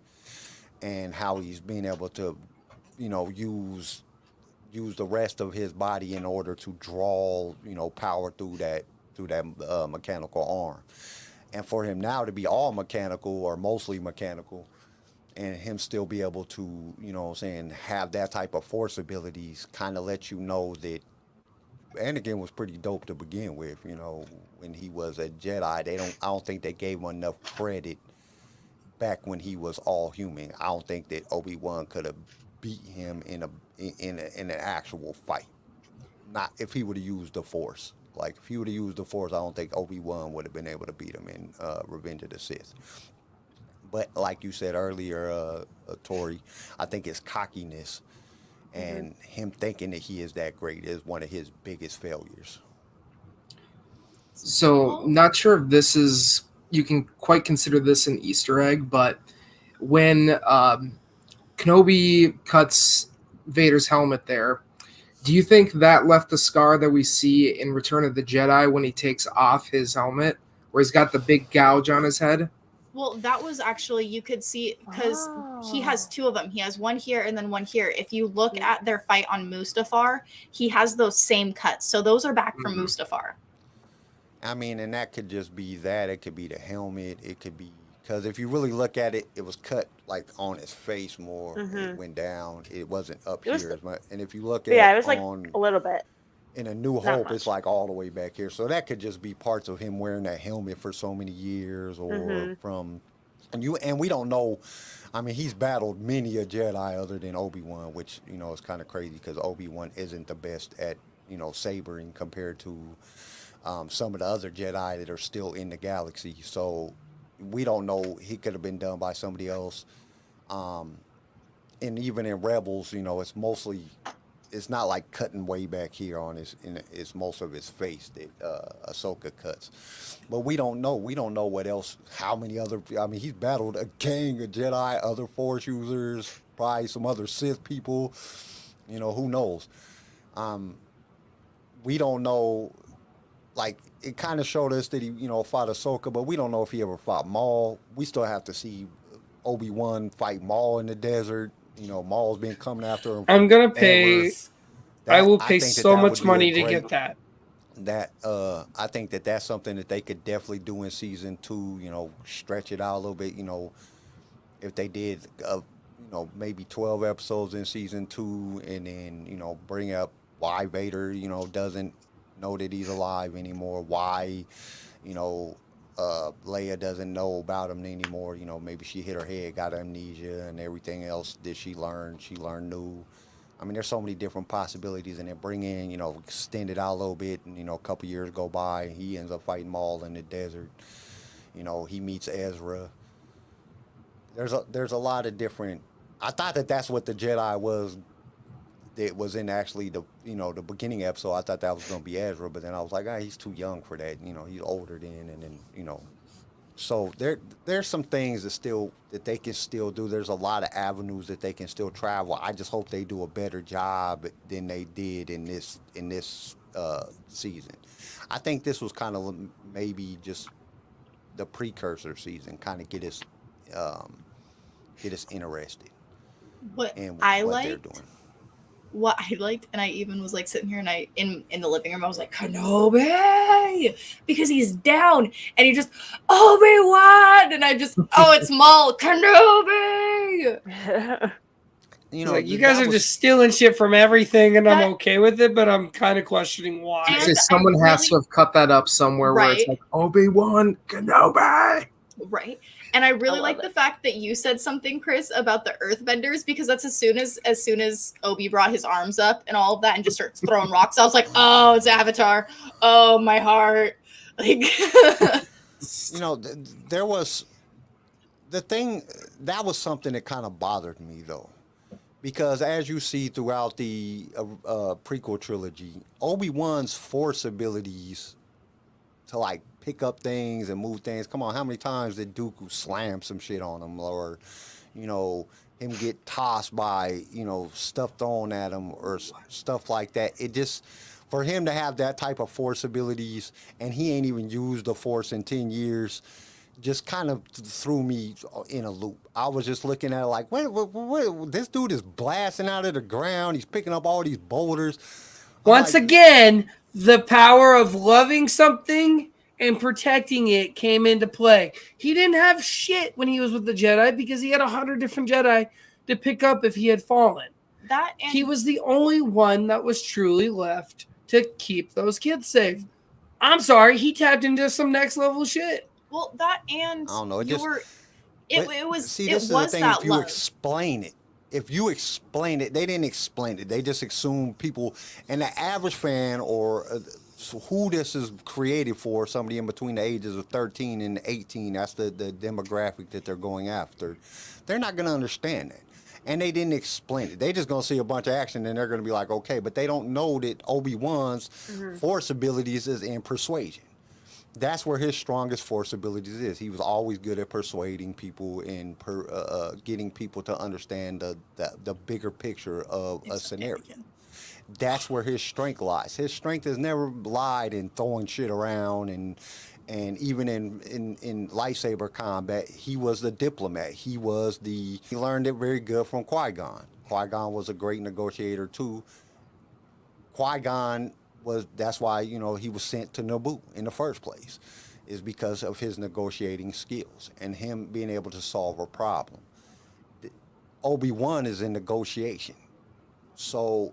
and how he's being able to, use the rest of his body in order to draw, power through that mechanical arm. And for him now to be all mechanical or mostly mechanical, and him still be able to, have that type of Force abilities, kind of let you know that Anakin was pretty dope to begin with. When he was a Jedi, I don't think they gave him enough credit back when he was all human. I don't think that Obi-Wan could have beat him in an actual fight. Not if he would have used the Force. Like, if he would have used the Force, I don't think Obi-Wan would have been able to beat him in Revenge of the Sith. But like you said earlier, Tori, I think it's cockiness and him thinking that he is that great is one of his biggest failures. So, not sure if this is, you can quite consider this an Easter egg, but when Kenobi cuts Vader's helmet there, do you think that left the scar that we see in Return of the Jedi when he takes off his helmet, where he's got the big gouge on his head? Well, that was actually, you could see, because he has two of them. He has one here and then one here. If you look at their fight on Mustafar, he has those same cuts. So those are back from Mustafar. I mean, and that could just be that. It could be the helmet. It could be, because if you really look at it, it was cut like on his face more. It went down. It wasn't up here as much. And if you look at Yeah, it was like on, a little bit. in A New Hope, it's like all the way back here. So that could just be parts of him wearing that helmet for so many years, or from, and we don't know. I mean, he's battled many a Jedi other than Obi-Wan, which, is kind of crazy because Obi-Wan isn't the best at, sabering compared to some of the other Jedi that are still in the galaxy. So we don't know. He could have been done by somebody else. And even in Rebels, it's not like cutting way back here on it's most of his face that Ahsoka cuts. But we don't know. We don't know what else, how many other, he's battled a gang of Jedi, other Force users, probably some other Sith people, who knows. We don't know, like, it kind of showed us that he, fought Ahsoka, but we don't know if he ever fought Maul. We still have to see Obi-Wan fight Maul in the desert. Maul's been coming after him. I'm gonna pay. I will I pay think so that much would be money a to great- get that. I think that's something that they could definitely do in season 2. Stretch it out a little bit. If they did, maybe 12 episodes in season 2, and then bring up why Vader, doesn't know that he's alive anymore. Why, Leia doesn't know about him anymore. Maybe she hit her head, got amnesia, and everything else that she learned new. There's so many different possibilities, and then bring in, extend it out a little bit, and, a couple years go by, he ends up fighting Maul in the desert. He meets Ezra. There's a lot of different, I thought that that's what the Jedi was, that was in actually the, the beginning episode. I thought that was going to be Ezra, but then I was like, he's too young for that. He's older then, and then, so there's some things that they can still do. There's a lot of avenues that they can still travel. I just hope they do a better job than they did in this season. I think this was kind of maybe just the precursor season, kind of get us interested What in I what they're liked, doing. what I liked, and I even was like sitting here and in the living room, I was like, Kenobi, because he's down and he just Obi-Wan, and I just it's Maul Kenobi. You He's know, like, you guys that are was- just stealing shit from everything, and I'm That- okay with it, but I'm kind of questioning why. And So someone I has to really- have cut that up somewhere where it's Right. like Obi-Wan Kenobi. Right. And I really love like it. the fact that you said something, Chris, about the earthbenders, because that's as soon as Obi brought his arms up and all of that and just starts throwing rocks, I was like, oh, it's Avatar. Oh, my heart. Like you know, there was the thing that was something that kind of bothered me though, because as you see throughout the prequel trilogy, Obi-Wan's force abilities to like pick up things and move things. Come on, how many times did Dooku slam some shit on him, or you know, him get tossed by, you know, stuff thrown at him or stuff like that? It just, for him to have that type of force abilities, and he ain't even used the force in 10 years, just kind of threw me in a loop. I was just looking at it like, what, this dude is blasting out of the ground. He's picking up all these boulders. Once again, the power of loving something and protecting it came into play. He didn't have shit when he was with the Jedi because he had 100 different Jedi to pick up if he had fallen. that, and He was the only one that was truly left to keep those kids safe. I'm sorry, he tapped into some next level shit. well, that and I don't know, it you just- were But it was see, it this is was the thing. that If you love. explain it, they didn't explain it. They just assumed people, and the average fan or so who this is created for, somebody in between the ages of 13 and 18. That's the demographic that they're going after. They're not going to understand that. And they didn't explain it. They just going to see a bunch of action and they're going to be like, okay, but they don't know that Obi-Wan's force abilities is in persuasion. That's where his strongest force abilities is. He was always good at persuading people and getting people to understand the bigger picture of a scenario. That's where his strength lies. His strength has never lied in throwing shit around, and even in lightsaber combat, he was the diplomat. He learned it very good from Qui-Gon. Qui-Gon was a great negotiator too. Qui-Gon that's why, you know, he was sent to Naboo in the first place, is because of his negotiating skills and him being able to solve a problem. Obi-Wan is in negotiation. So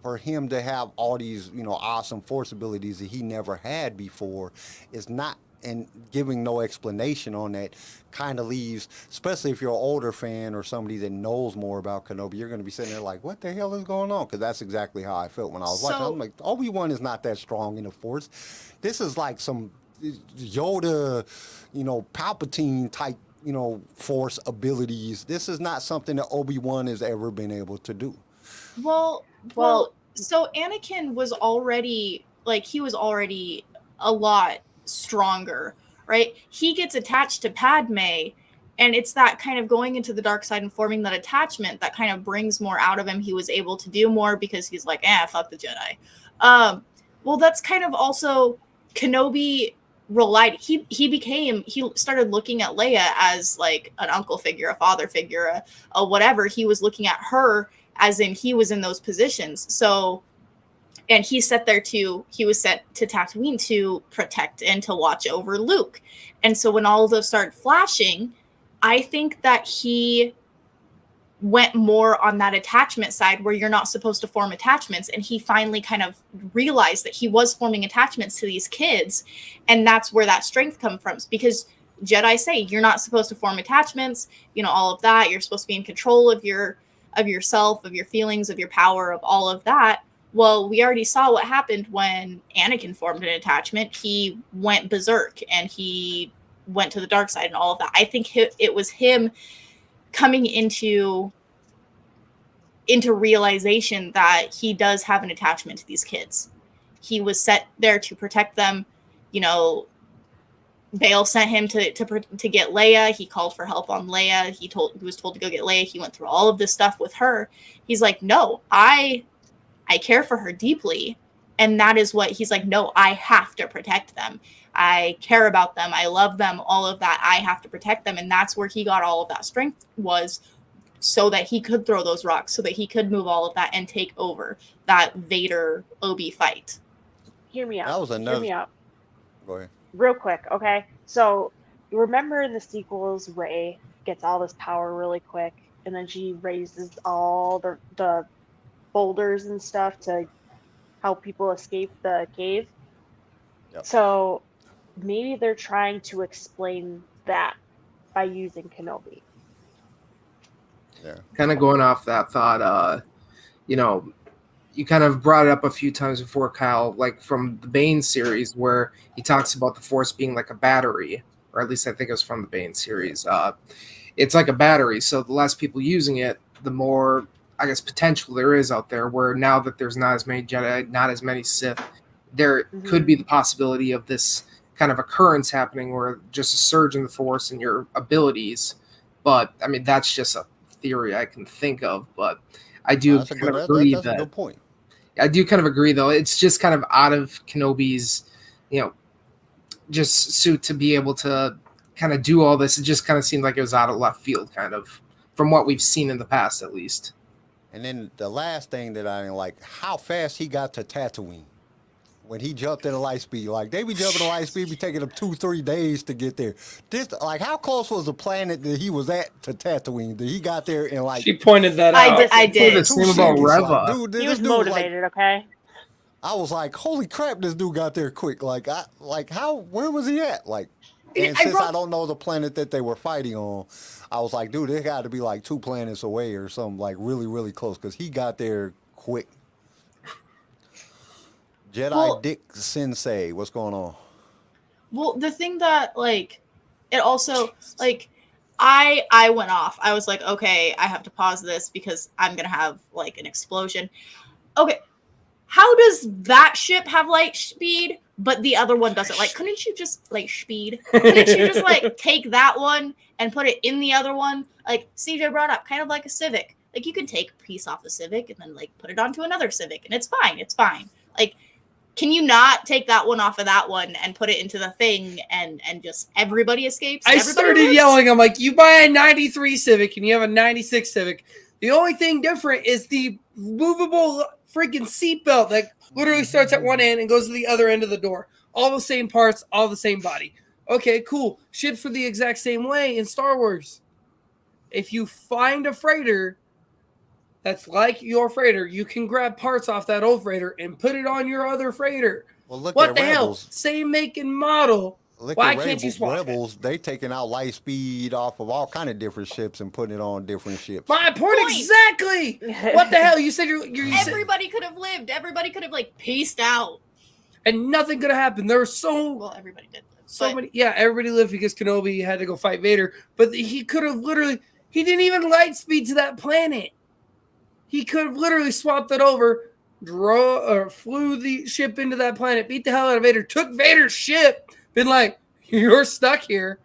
for him to have all these, you know, awesome force abilities that he never had before is not, and giving no explanation on that kind of leaves, especially if you're an older fan or somebody that knows more about Kenobi, you're going to be sitting there like, what the hell is going on? Because that's exactly how I felt when I was watching. I'm like, Obi-Wan is not that strong in the force. This is like some Yoda, you know, Palpatine type, you know, force abilities. This is not something that Obi-Wan has ever been able to do. Well, so Anakin was already a lot stronger, right? He gets attached to Padme, and it's that kind of going into the dark side and forming that attachment that kind of brings more out of him. He was able to do more because he's like, fuck the Jedi. Well, that's kind of also Kenobi relied. He started looking at Leia as like an uncle figure, a father figure, a whatever. He was looking at her as in he was in those positions. So, and he was sent to Tatooine to protect and to watch over Luke. And so when all of those started flashing, I think that he went more on that attachment side where you're not supposed to form attachments. And he finally kind of realized that he was forming attachments to these kids. And that's where that strength comes from. Because Jedi say you're not supposed to form attachments, you know, all of that. You're supposed to be in control of yourself, of your feelings, of your power, of all of that. Well, we already saw what happened when Anakin formed an attachment. He went berserk and he went to the dark side and all of that. I think it was him coming into realization that he does have an attachment to these kids. He was set there to protect them. You know, Bail sent him to get Leia. He called for help on Leia. He was told to go get Leia. He went through all of this stuff with her. He's like, no, I care for her deeply. And that is what he's like, no, I have to protect them. I care about them. I love them. All of that. I have to protect them. And that's where he got all of that strength, was so that he could throw those rocks, so that he could move all of that and take over that Vader Obi fight. Hear me out. That was another. Hear me out. Go ahead. Real quick, okay? So, you remember in the sequels, Rey gets all this power really quick, and then she raises all the boulders and stuff to help people escape the cave. Yep. So, maybe they're trying to explain that by using Kenobi. Yeah. Kind of going off that thought, you know, you kind of brought it up a few times before, Kyle, like from the Bane series, where he talks about the Force being like a battery, or at least I think it was from the Bane series. It's like a battery, so the less people using it, the more, I guess, potential there is out there, where now that there's not as many Jedi, not as many Sith, there could be the possibility of this kind of occurrence happening, where just a surge in the Force and your abilities. But, I mean, that's just a theory I can think of, but I do That's a kind good, of agree that's a good point. I do kind of agree, though. It's just kind of out of Kenobi's, you know, just suit to be able to kind of do all this. It just kind of seemed like it was out of left field, kind of, from what we've seen in the past, at least. And then the last thing that I didn't like, how fast he got to Tatooine when he jumped at a light speed. Like, they be jumping at light speed, be taking them 2-3 days to get there. This, like, how close was the planet that he was at to Tatooine? That he got there in, like... She pointed that out. I did. The same about Reva. Dude, He this was dude, motivated, okay? I was like, holy crap, this dude got there quick. Like, where was he at? Like, and since I don't know the planet that they were fighting on, I was like, dude, it got to be like 2 planets away or something, like really, really close, because he got there quick. Jedi Dick Sensei, what's going on? Well, the thing that, like, it also, like, I went off. I was like, okay, I have to pause this because I'm going to have, like, an explosion. Okay, how does that ship have light speed, but the other one doesn't? Like, couldn't you just, like, speed? Couldn't you just, like, take that one and put it in the other one? Like, CJ brought up, kind of like a Civic. Like, you could take a piece off the Civic and then, like, put it onto another Civic, and it's fine. It's fine. Like, can you not take that one off of that one and put it into the thing and just everybody escapes? I Everybody started lives? yelling. I'm like, you buy a 93 Civic and you have a 96 Civic. The only thing different is the movable freaking seatbelt that literally starts at one end and goes to the other end of the door. All the same parts, all the same body. Okay, cool. Ships were the exact same way in Star Wars. If you find a freighter that's like your freighter, you can grab parts off that old freighter and put it on your other freighter. Well, look What at the Rebels. hell? Same make and model. Look Why at can't you swap it? Rebels, they taking out light speed off of all kind of different ships and putting it on different ships. My point exactly. What the hell? You said you're Everybody could have lived. Everybody could have, like, paced out. and nothing could have happened. There were so Everybody did live. so many. Yeah, everybody lived because Kenobi had to go fight Vader, but he could have literally. He didn't even light speed to that planet. He could have literally swapped it over, flew the ship into that planet, beat the hell out of Vader, took Vader's ship, been like, "You're stuck here,"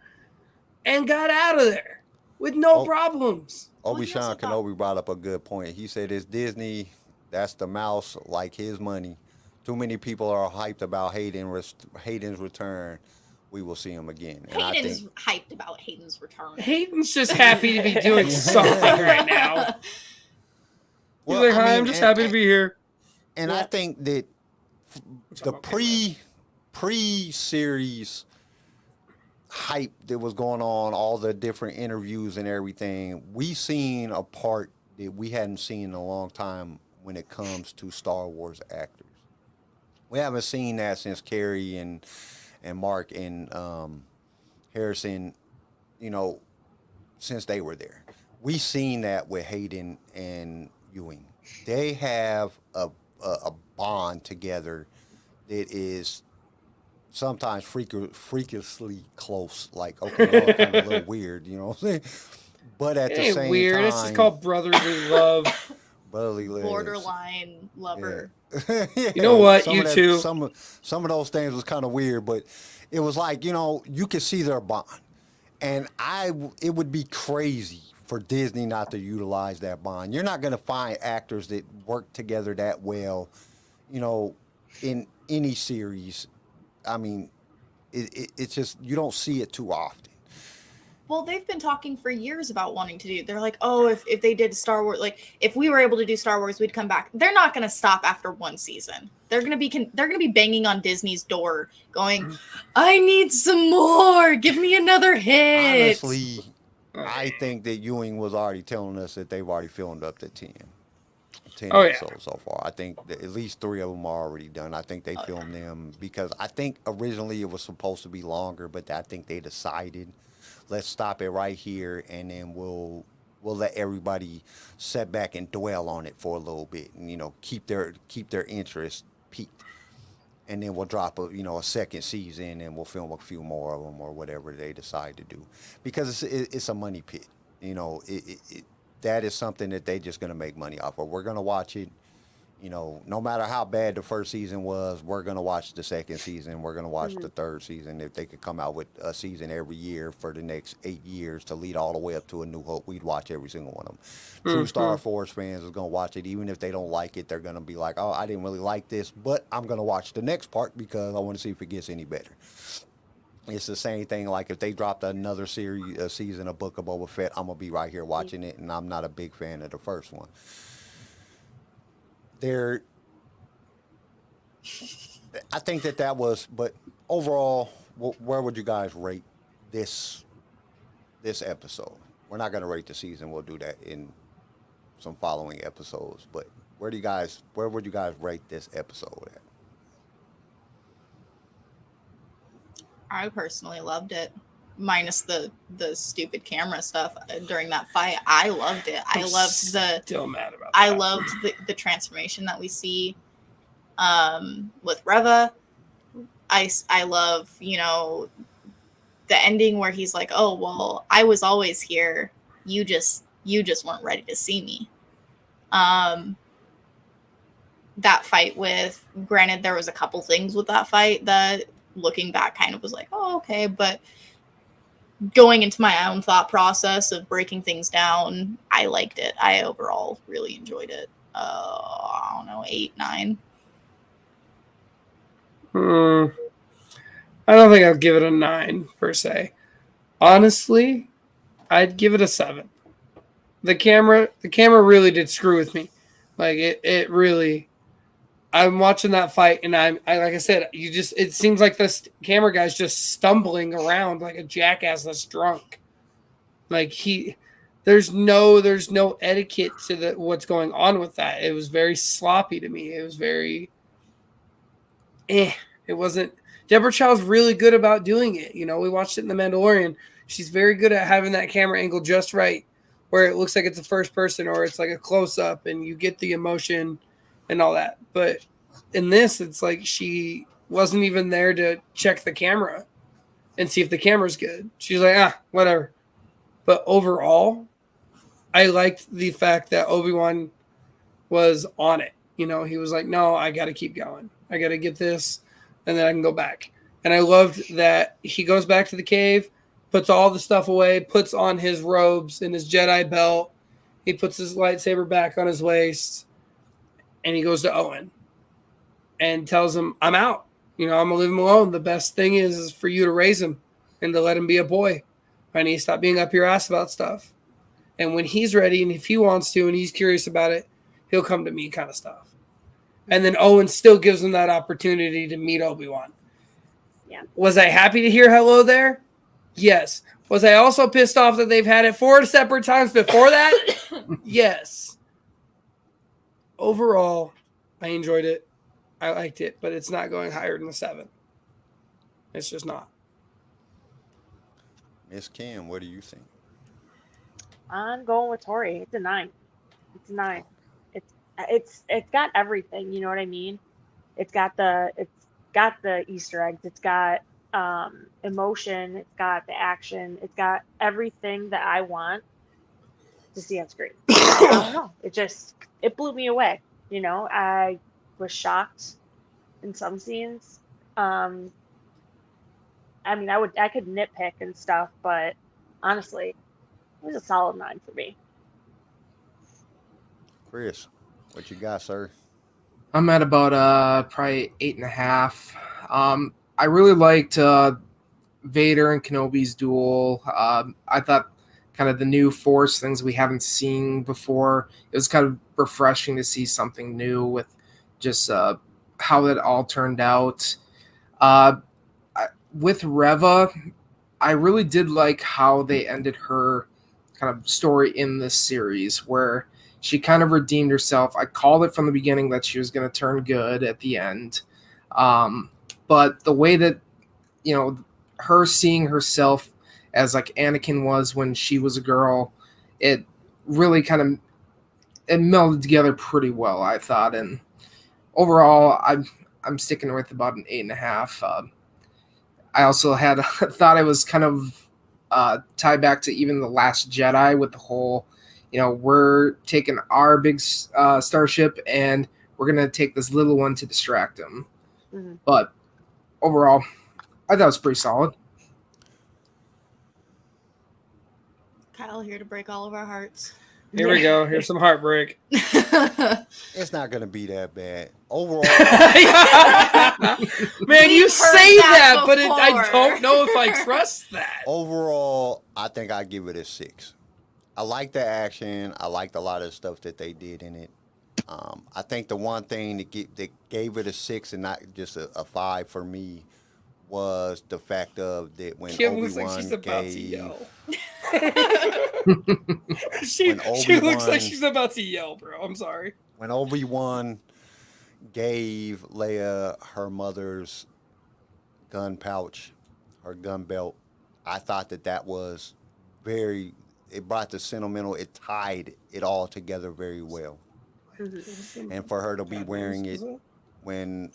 and got out of there with no problems. Obi-Wan Kenobi brought up a good point. He said, it's Disney, that's the mouse, like his money. Too many people are hyped about Hayden's return. We will see him again. And Hayden's hyped about Hayden's return. Hayden's just happy to be doing something right now. He's like, hi, I'm just happy to be here. And I think that the pre-series hype that was going on, all the different interviews and everything, we seen a part that we hadn't seen in a long time when it comes to Star Wars actors. We haven't seen that since Carrie and Mark and Harrison, you know, since they were there. We seen that with Hayden and Ewing. They have a bond together that is sometimes freakishly close. Like, okay, well, kind of a little weird, you know what I'm saying? But at the same weird. time, This is called brotherly love. Brotherly love. Borderline lover. Yeah. Yeah. You know what? Some You of that- too. Some of those things was kind of weird, but it was like, you know, you could see their bond. And it would be crazy for Disney not to utilize that bond. You're not going to find actors that work together that well, you know, in any series. I mean, it's just you don't see it too often. Well, they've been talking for years about wanting to do. They're like, oh, if they did Star Wars, like if we were able to do Star Wars, we'd come back. They're not going to stop after one season. They're going to be banging on Disney's door, going, I need some more. Give me another hit. Honestly, I think that Ewing was already telling us that they've already filmed up to 10 episodes so far. I think that at least 3 of them are already done. I think they filmed them because I think originally it was supposed to be longer, but I think they decided, let's stop it right here, and then we'll let everybody sit back and dwell on it for a little bit, and keep their interest peaked, and then we'll drop a second season, and we'll film a few more of them or whatever they decide to do, because it's a money pit. That is something that they're just gonna make money off of. We're gonna watch it. No matter how bad the first season was, we're going to watch the second season. We're going to watch the third season. If they could come out with a season every year for the next 8 years to lead all the way up to A New Hope, we'd watch every single one of them. True Star Wars fans is going to watch it. Even if they don't like it, they're going to be like, oh, I didn't really like this, but I'm going to watch the next part because I want to see if it gets any better. It's the same thing. Like if they dropped another series, a season of Book of Boba Fett, I'm going to be right here watching it, and I'm not a big fan of the first one. I think that was, but overall, where would you guys rate this episode? We're not going to rate the season. We'll do that in some following episodes. But where would you guys rate this episode at? I personally loved it, minus the stupid camera stuff during that fight. I loved it. I loved still mad about that. I loved the transformation that we see with Reva. I love, the ending where he's like, oh, well, I was always here. You just weren't ready to see me. That fight granted, there was a couple things with that fight that looking back kind of was like, oh, okay. But going into my own thought process of breaking things down, I liked it. I overall really enjoyed it. I don't know, 8, 9. I don't think I'd give it a 9 per se. Honestly, I'd give it a 7. The camera really did screw with me. Like it really. I'm watching that fight, and I like I said, it seems like this camera guy's just stumbling around like a jackass that's drunk. Like there's no etiquette to what's going on with that. It was very sloppy to me. It was very It wasn't. Deborah Chow's really good about doing it. We watched it in The Mandalorian. She's very good at having that camera angle just right, where it looks like it's a first person or it's like a close up, and you get the emotion and all that. But in this, it's like she wasn't even there to check the camera and see if the camera's good. She's like, whatever. But overall, I liked the fact that Obi-Wan was on it. He was like, no, I got to keep going. I got to get this, and then I can go back. And I loved that he goes back to the cave, puts all the stuff away, puts on his robes and his Jedi belt. He puts his lightsaber back on his waist, and he goes to Owen and tells him, I'm out. I'm going to leave him alone. The best thing is for you to raise him and to let him be a boy. I need to stop being up your ass about stuff. And when he's ready, and if he wants to and he's curious about it, he'll come to me kind of stuff. And then Owen still gives him that opportunity to meet Obi-Wan. Yeah. Was I happy to hear hello there? Yes. Was I also pissed off that they've had it 4 separate times before that? Yes. Overall, I enjoyed it. I liked it, but it's not going higher than a 7. It's just not. Miss Kim, what do you think? I'm going with Tori. It's a 9. It's a 9. It's got everything. You know what I mean? It's got the Easter eggs. It's got emotion. It's got the action. It's got everything that I want to see on screen. I don't know. It blew me away. I was shocked in some scenes. I could nitpick and stuff, but honestly, it was a solid 9 for me. Chris, what you got, sir? I'm at about probably 8.5. I really liked Vader and Kenobi's duel. I thought kind of the new Force things we haven't seen before. It was kind of refreshing to see something new with just how it all turned out. With Reva, I really did like how they ended her kind of story in this series, where she kind of redeemed herself. I called it from the beginning that she was going to turn good at the end. But the way that, her seeing herself as like Anakin was when she was a girl, it really kind of it melded together pretty well, I thought. And overall, I'm sticking with about an 8.5. I also had thought it was kind of tied back to even The Last Jedi with the whole, we're taking our big starship and we're going to take this little one to distract him. Mm-hmm. But overall, I thought it was pretty solid. Kyle here to break all of our hearts. Here we go. Here's some heartbreak. It's not gonna be that bad overall. Man, you say that, but I before. don't know if I trust that. Overall, I think I give it a 6. I like the action. I liked a lot of the stuff that they did in it. I think the one thing that gave it a 6 and not just a 5 for me was the fact of that when Kim Obi-Wan looks like she's about to gave yell. she looks like she's about to yell, bro. I'm sorry. when Obi-Wan gave Leia her mother's gun pouch, her gun belt, I thought that was very. It brought the sentimental. It tied it all together very well. And for her to be wearing it when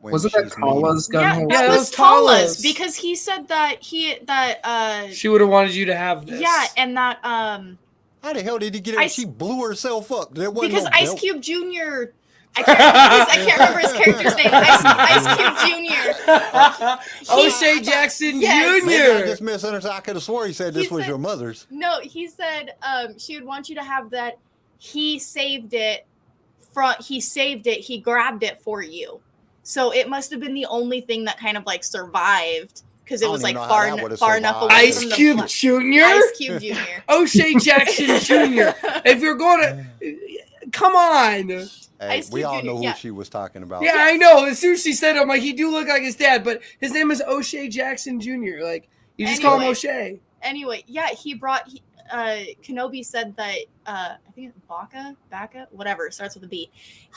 was it that Tala's gun Yeah, holster? that Yeah, was that was Tala's. Tala's because he said that she would have wanted you to have this. yeah, and that How the hell did he get it? She blew herself up. There wasn't because no Ice belt. Cube Jr. I can't remember his character's name. Ice Cube Jr. O'Shea Jackson Yes. Maybe I Jr. just misunderstood. I could have swore he said this was said- your mother's. No, he said she would want you to have that. He saved it. He grabbed it for you. So it must have been the only thing that kind of like survived because it was like far enough away Ice from the Cube Jr. Ice Cube Jr. O'Shea Jackson Jr. If you're going to, come on. Hey, Ice we Cube all Jr., know who yeah. she was talking about. Yeah, I know. As soon as she said it, I'm like, he do look like his dad, but his name is O'Shea Jackson Jr. Like, you just call him Anyway. O'Shea. Anyway, yeah, Kenobi said that I think it's Baka, whatever, starts with a B.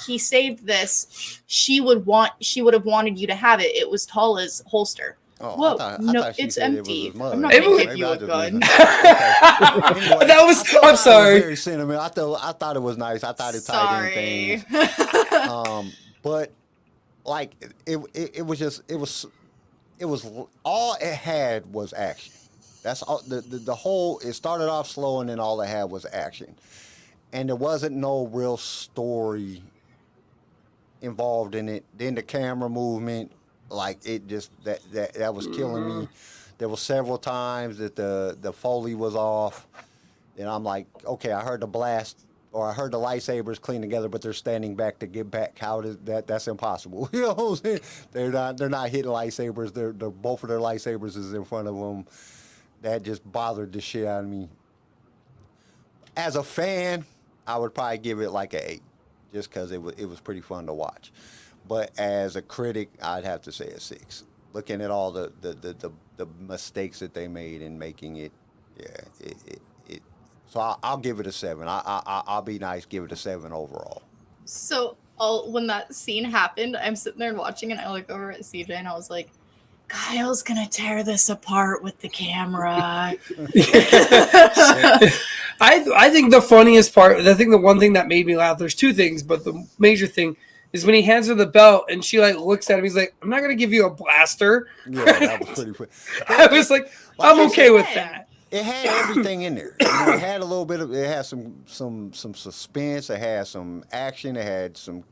He saved this. She would have wanted you to have it. It was Tala's holster. Oh, Whoa, I no, thought she it's said empty. It was his mother. I'm not gonna give Maybe you I a just gun. misunderstood. Okay. That was. I'm sorry. It was very sentimental. I thought it was nice. I thought it tied in things. But like it was all it had was action. That's all. The whole. It started off slow and then all it had was action, and there wasn't no real story involved in it. Then the camera movement, like it just that was killing me. There were several times that the Foley was off, and I'm like, okay, I heard the blast or I heard the lightsabers clean together, but they're standing back to get back. How does that's impossible? You know what I'm saying? They're not hitting lightsabers. They're both of their lightsabers is in front of them. That just bothered the shit out of me. As a fan, I would probably give it like an 8, just because it was pretty fun to watch. But as a critic, I'd have to say a 6. Looking at all the mistakes that they made in making it, yeah, so I'll give it a 7. I'll be nice, give it a 7 overall. So when that scene happened, I'm sitting there watching and I look over at CJ and I was like, Kyle's gonna tear this apart with the camera. I think the funniest part, I think the one thing that made me laugh, there's two things, but the major thing is when he hands her the belt and she like looks at him, he's like, I'm not gonna give you a blaster. Yeah, that was pretty funny. I was like, I'm okay with that. It had everything in there. It had a little bit of. It had some suspense. It had some action. It had some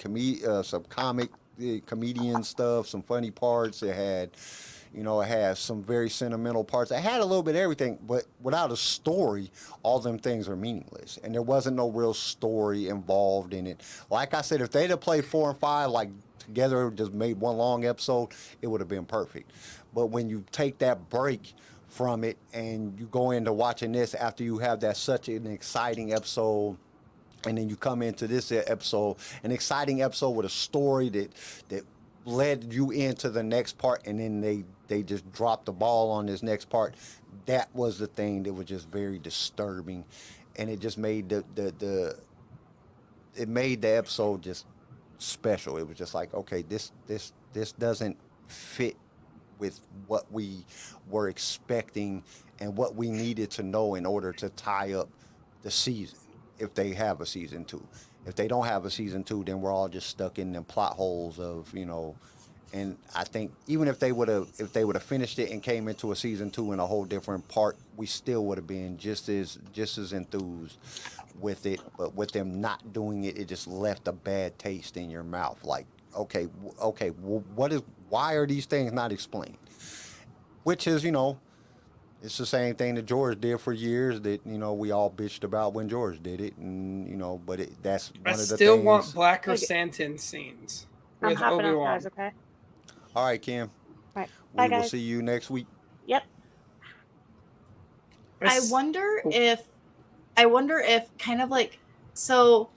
comic comedian stuff. Some funny parts. It had, You know, it has some very sentimental parts. It had a little bit of everything, but without a story, all them things are meaningless. And there wasn't no real story involved in it. Like I said, if they'd have played 4 and 5 like together, just made one long episode, it would have been perfect. But when you take that break from it and you go into watching this after you have that such an exciting episode, and then you come into this episode, an exciting episode with a story that led you into the next part, and then they just dropped the ball on this next part. That was the thing that was just very disturbing, and it just made it made the episode just special. It was just like, okay, this doesn't fit with what we were expecting and what we needed to know in order to tie up the season. If they have a season 2, if they don't have a season 2, then we're all just stuck in them plot holes of, you know. And I think even if they would have finished it and came into a season 2 in a whole different part, we still would have been just as enthused with it. But with them not doing it, it just left a bad taste in your mouth. Like, okay, why are these things not explained? Which is, you know, it's the same thing that George did for years that, you know, we all bitched about when George did it. And, you know, but that's one of the things. I still want Black Chrysanthemum scenes I'm with hopping off, Obi-Wan. guys, okay? All right, Kim. All right. We Bye, will guys. see you next week. Yep. I wonder if kind of like, so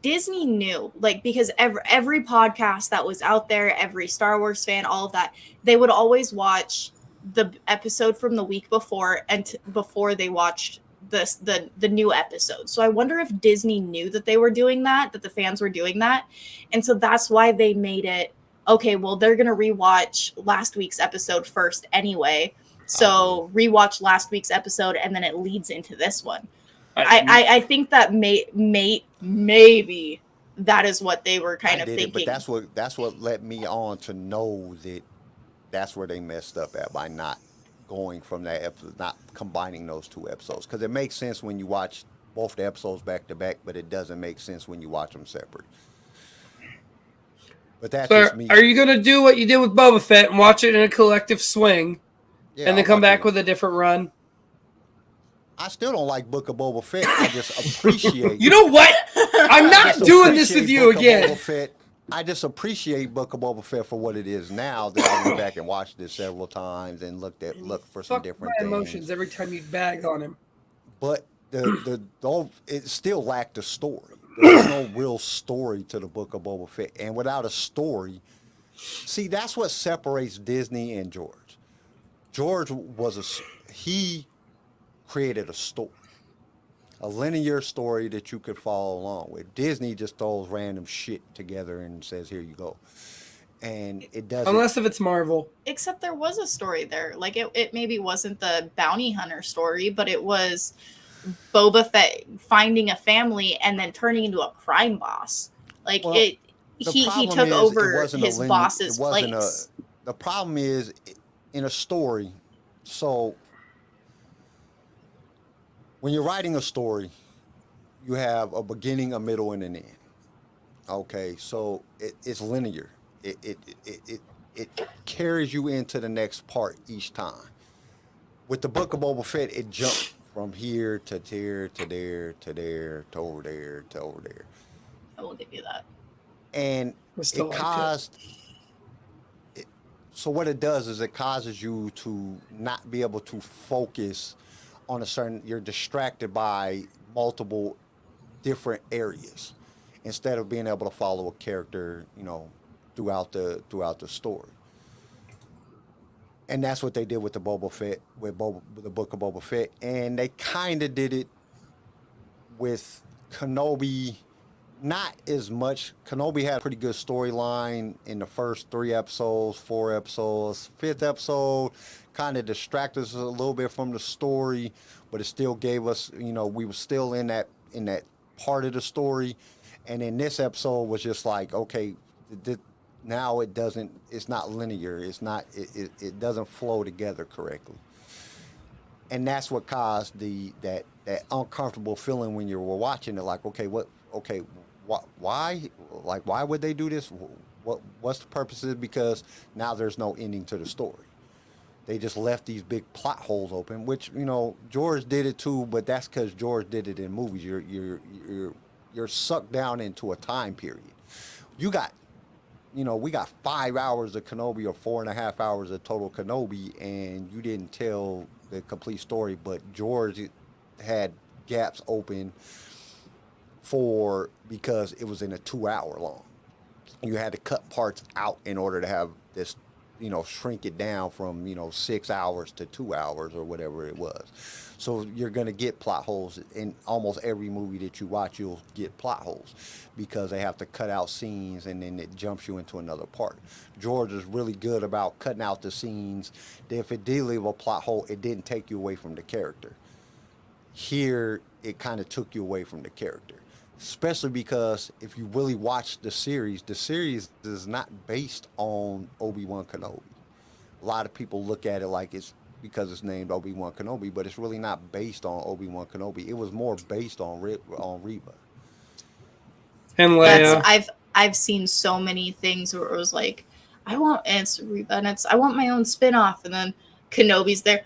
Disney knew, like, because every podcast that was out there, every Star Wars fan, all of that, they would always watch the episode from the week before and before they watched the new episode. So I wonder if Disney knew that they were doing that the fans were doing that, and so that's why they made it okay. Well, they're gonna rewatch last week's episode first anyway, so rewatch last week's episode and then it leads into this one. I think that maybe that is what they were kind of thinking. But that's what led me on to know that that's where they messed up at, by not going from that episode, not combining those 2 episodes. Because it makes sense when you watch both the episodes back to back, but it doesn't make sense when you watch them separate. But that's just me. Are you going to do what you did with Boba Fett and watch it in a collective swing, and then come back with a different run? I still don't like Book of Boba Fett. I just appreciate. You know what? I'm not doing this with you again. I just appreciate Book of Boba Fett for what it is now. That I went back and watched it several times and looked for some different things. Emotions every time you bag on him. But it still lacked a story. There was no real story to the Book of Boba Fett, and without a story, see, that's what separates Disney and George. George he created a story. A linear story that you could follow along with. Disney just throws random shit together and says, here you go. And it doesn't. Unless if it's Marvel. Except there was a story there. Like, it maybe wasn't the bounty hunter story, but it was Boba Fett finding a family and then turning into a crime boss. Like, well, he took over his boss's place. The problem is, in a story, so when you're writing a story, you have a beginning, a middle, and an end. Okay, so it's linear. It carries you into the next part each time. With the Book of Boba Fett, it jumped from here to there to there to there to over there to over there. I will give you that. And it caused. So what it does is it causes you to not be able to focus on a certain. You're distracted by multiple different areas instead of being able to follow a character, you know, throughout the story. And that's what they did with the Boba Fett, with the Book of Boba Fett, and they kind of did it with Kenobi. Not as much. Kenobi had a pretty good storyline in the first 3 episodes, 4 episodes. 5th episode kind of distracted us a little bit from the story, but it still gave us, you know, we were still in that part of the story. And then this episode was just like, okay, now it's not linear. It doesn't flow together correctly. And that's what caused that uncomfortable feeling when you were watching it. Like, why? Like, why would they do this? What's the purpose of it? Because now there's no ending to the story. They just left these big plot holes open, which you know George did it too, but that's because George did it in movies. You're sucked down into a time period. You got, you know, we got 5 hours of Kenobi or 4.5 hours of total Kenobi, and you didn't tell the complete story. But George had gaps open for because it was in a 2 hour long. You had to cut parts out in order to have this, you know, shrink it down from, you know, 6 hours to 2 hours or whatever it was. So you're going to get plot holes in almost every movie that you watch. You'll get plot holes because they have to cut out scenes and then it jumps you into another part. George is really good about cutting out the scenes. If it did leave a plot hole, it didn't take you away from the character. Here, it kind of took you away from the character. Especially because if you really watch the series is not based on Obi-Wan Kenobi. A lot of people look at it like it's because it's named Obi-Wan Kenobi, but it's really not based on Obi-Wan Kenobi. It was more based on Reva. And Leia. I've seen so many things where it was like, I want Reva, and I want my own spin-off, and then Kenobi's there.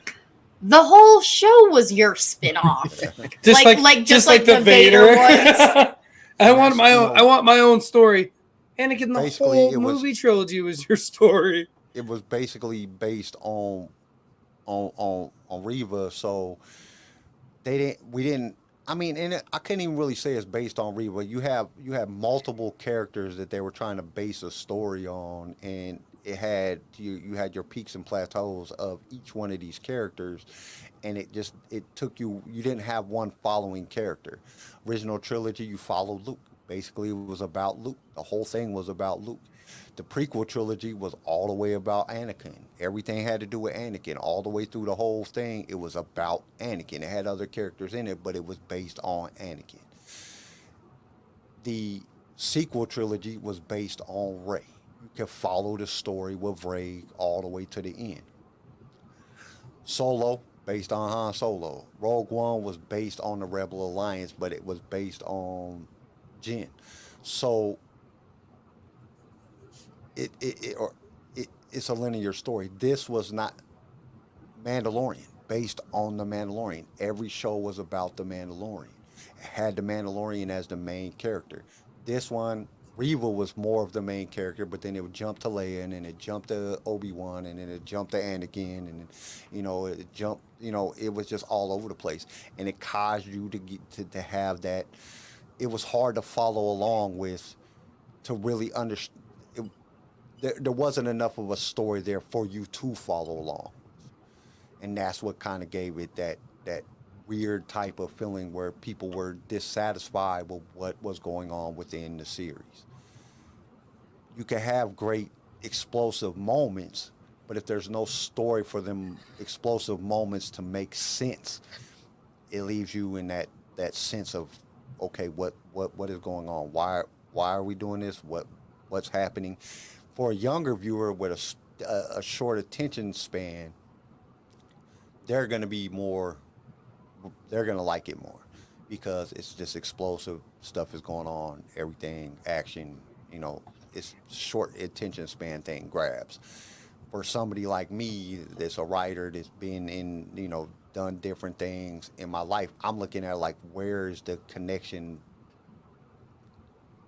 The whole show was your spin-off. just like the Vader ones. I want my own story. Anakin, the whole movie trilogy was your story. It was basically based on Reva, so we didn't. I mean, and I couldn't even really say it's based on Reva. You have multiple characters that they were trying to base a story on, and it had you had your peaks and plateaus of each one of these characters, and it took you didn't have one following character. Original trilogy, you followed Luke. Basically, it was about Luke. The whole thing was about Luke. The prequel trilogy was all the way about Anakin. Everything had to do with Anakin. All the way through the whole thing, it was about Anakin. It had other characters in it, but it was based on Anakin. The sequel trilogy was based on Rey. You can follow the story with Rey all the way to the end. Solo, based on Han Solo. Rogue One was based on the Rebel Alliance, but it was based on Jyn. So it's a linear story. This was not Mandalorian, based on the Mandalorian. Every show was about the Mandalorian. It had the Mandalorian as the main character. This one, Reva was more of the main character, but then it would jump to Leia, and then it jumped to Obi-Wan, and then it jumped to Anakin, and then, you know, it jumped, you know, it was just all over the place. And it caused you to get to have that. It was hard to follow along with, to really understand. There wasn't enough of a story there for you to follow along. And that's what kind of gave it that weird type of feeling where people were dissatisfied with what was going on within the series. You can have great explosive moments, but if there's no story for them explosive moments to make sense, it leaves you in that sense of, okay, what is going on? Why are we doing this? What's happening? For a younger viewer with a short attention span, they're going to like it more because it's just explosive stuff is going on, everything, action, you know, it's short attention span thing grabs. For somebody like me that's a writer that's been in, you know, done different things in my life, I'm looking at like, where's the connection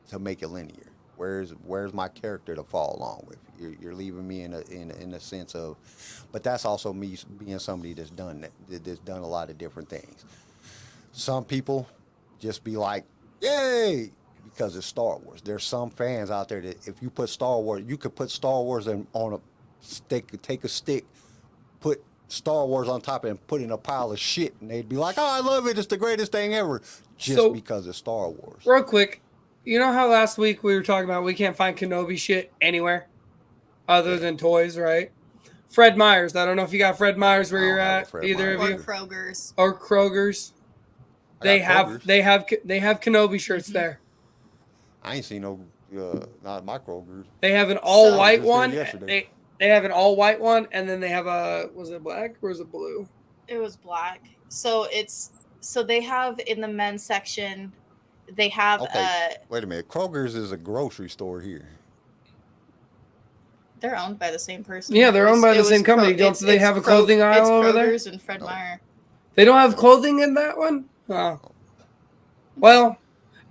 to make it linear? Where's my character to fall along with? You're leaving me in a sense of, but that's also me being somebody that's done a lot of different things. Some people just be like, yay, because it's Star Wars. There's some fans out there that if you put Star Wars, you could put Star Wars on a stick, take a stick, put Star Wars on top and put in a pile of shit, and they'd be like, oh, I love it, it's the greatest thing ever, just because it's Star Wars. Real quick, you know how last week we were talking about we can't find Kenobi shit anywhere other than toys, right? Fred Meyer's. I don't know if you got Fred Meyer's where you're at, either of you. Or Kroger's. They have Kenobi shirts there. I ain't seen no not my Kroger's. They have an all white one. They have an all white one, and then they have was it black or was it blue? It was black. So they have in the men's section. They have wait a minute. Kroger's is a grocery store here. They're owned by the same person. Yeah, they're owned by the same company. Don't they have a clothing aisle over there? Kroger's and Fred Meyer. They don't have clothing in that one? Oh. Well,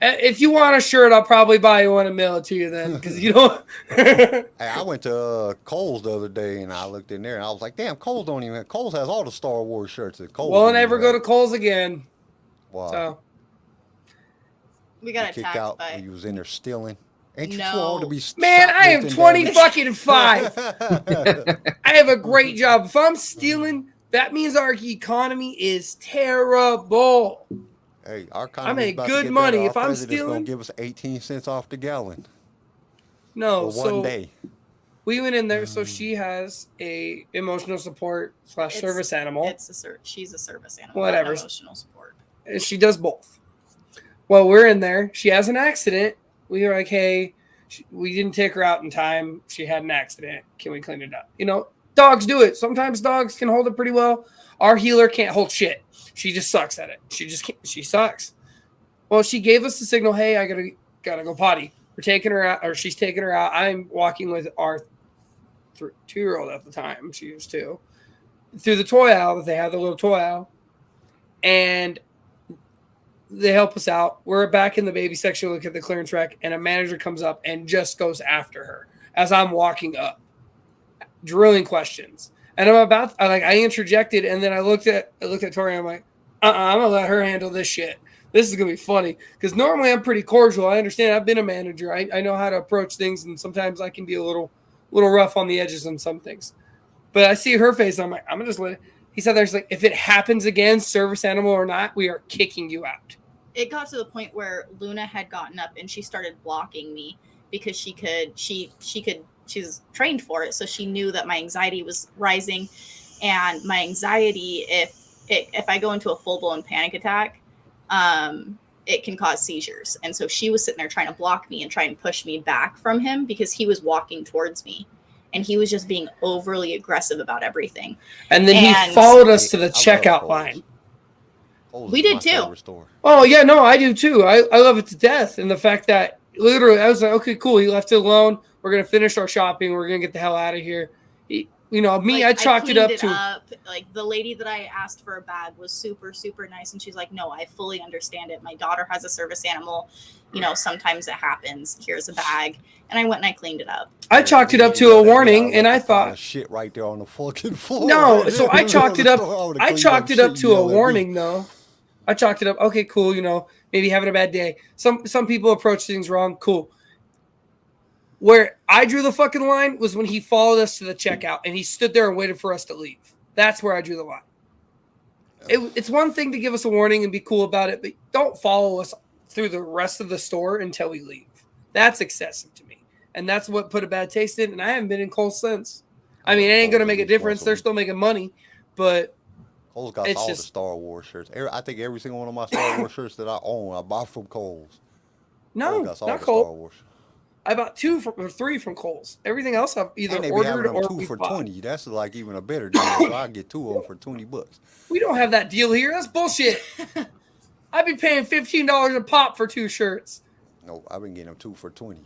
if you want a shirt, I'll probably buy you one and mail it to you then, because you don't. Hey, I went to Kohl's the other day and I looked in there and I was like, damn, Kohl's don't even. Kohl's has all the Star Wars shirts. That Kohl's We'll don't never even go have. to Kohl's again. Wow. So We got Kicked attacked out by. when you was in there stealing. Ain't you too No. old to be man, I am shoplifting 20 down fucking 5. there? I have a great job. If I'm stealing, that means our economy is terrible. Hey, our I economy make good money. If I'm stealing, gonna give us 18 cents off the gallon no. for one So day. we went in there. So she has a emotional support / service animal. She's a service animal. Whatever. Not emotional support. She does both. Well, we're in there. She has an accident. We were like, hey, we didn't take her out in time. She had an accident. Can we clean it up? You know, dogs do it. Sometimes dogs can hold it pretty well. Our healer can't hold shit. She just sucks at it. She just can't. She sucks. Well, she gave us the signal, hey, I gotta go potty. We're taking her out, or she's taking her out. I'm walking with our 2-year-old at the time. She was 2. Through the toy aisle that they have, the little toy aisle. And they help us out. We're back in the baby section. We look at the clearance rack, and a manager comes up and just goes after her as I'm walking up, drilling questions. And I interjected, and then I looked at Tori, and I'm like, I'm gonna let her handle this shit. This is gonna be funny because normally I'm pretty cordial. I understand. I've been a manager. I know how to approach things, and sometimes I can be a little rough on the edges on some things. But I see her face. I'm like, I'm gonna just let it. He said, "There's like, if it happens again, service animal or not, we are kicking you out." It got to the point where Luna had gotten up and she started blocking me because she's trained for it. So she knew that my anxiety was rising, and my anxiety, if I go into a full-blown panic attack, it can cause seizures. And so she was sitting there trying to block me and try and push me back from him because he was walking towards me. And he was just being overly aggressive about everything. And then he followed us to the checkout line. We did too. Oh, yeah, no, I do too. I love it to death. And the fact that literally I was like, okay, cool. He left it alone. We're going to finish our shopping. We're going to get the hell out of here. I chalked it up to. Like the lady that I asked for a bag was super, super nice. And she's like, no, I fully understand it. My daughter has a service animal. Sometimes it happens. Here's a bag. And I went and I cleaned it up. I chalked it up to a warning, and I thought shit right there on the fucking floor. No, so I chalked it up. I chalked it up to a warning, though. I chalked it up. Okay, cool. Maybe having a bad day. Some people approach things wrong. Cool. Where I drew the fucking line was when he followed us to the checkout and he stood there and waited for us to leave. That's where I drew the line. It's one thing to give us a warning and be cool about it, but don't follow us through the rest of the store until we leave. That's excessive to me. And that's what put a bad taste in. And I haven't been in Kohl's since. I mean, it ain't going to make a difference. They're still making money, but Kohl's got all the Star Wars shirts. I think every single one of my Star Wars shirts that I own, I bought from Kohl's. No, not Kohl's. I bought 2 or 3 from Kohl's. Everything else I've either ordered or 2 for $20. That's like even a better deal. So I get 2 of them for $20. We don't have that deal here. That's bullshit. I'd be paying $15 a pop for 2 shirts. No, I've been getting them 2 for $20.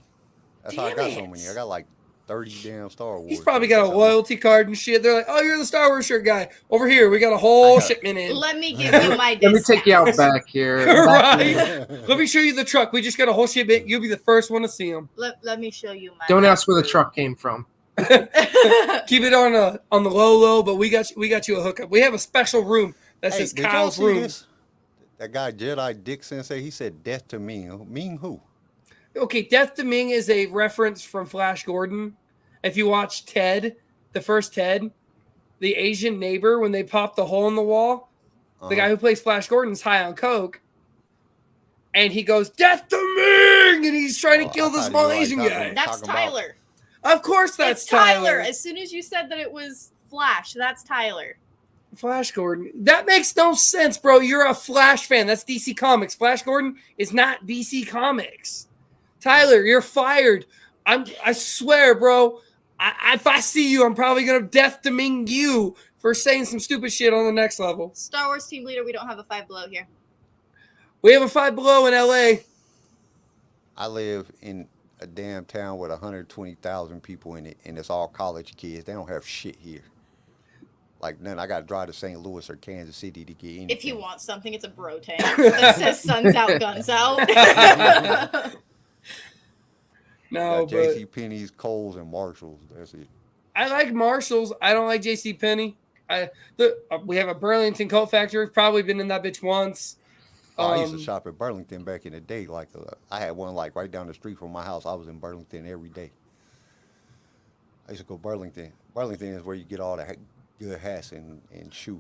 That's how I got so many. I got like 30 damn Star Wars. He's probably got a loyalty card and shit. They're like, oh, you're the Star Wars shirt guy. Over here, we got a whole shipment in. Let me give you my discount. Let me take you out back here. Right. Let me show you the truck. We just got a whole shipment. You'll be the first one to see them. Let me show you my. Don't ask where the truck came from. Keep it on the low, but we got you a hookup. We have a special room that says Kyle's room. This? That guy Jedi Dick Sensei, he said death to Ming. Ming who? Okay, Death to Ming is a reference from Flash Gordon. If you watch Ted, the first Ted, the Asian neighbor, when they popped the hole in the wall, the guy who plays Flash Gordon's high on coke, and he goes, "Death to Ming!" and he's trying to kill the small Asian guy. That's Tyler. Of course that's Tyler. As soon as you said that it was Flash, that's Tyler. Flash Gordon. That makes no sense, bro. You're a Flash fan. That's DC Comics. Flash Gordon is not DC Comics. Tyler, you're fired. I swear, bro. If I see you, I'm probably going to death to Ming you for saying some stupid shit on the next level. Star Wars team leader, we don't have a 5 Below here. We have a 5 Below in LA. I live a damn town with 120,000 people in it, and it's all college kids. They don't have shit here. Like, then I got to drive to St. Louis or Kansas City to get anything. If you want something, it's a bro tank that says "Suns out, guns out." No, but J.C. Penney's, Kohl's, and Marshalls. That's it. I like Marshalls. I don't like J.C. Penney. We have a Burlington coat factory. We've probably been in that bitch once. I used to shop at Burlington back in the day. Like, I had one like right down the street from my house. I was in Burlington every day. I used to go Burlington. Burlington is where you get all the good hats and shoes.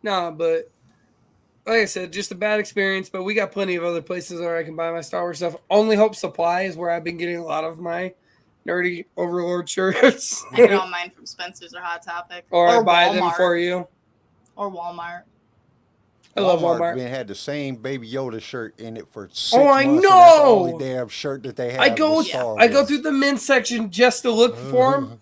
No, but like I said, just a bad experience. But we got plenty of other places where I can buy my Star Wars stuff. Only Hope Supply is where I've been getting a lot of my nerdy Overlord shirts. I get all mine from Spencer's or Hot Topic, or I buy them for you. Or Walmart. I love Walmart. Man had the same Baby Yoda shirt in it for 6 Oh, months. I And know! that's the only damn shirt that they have. I go through the men's section just to look for them.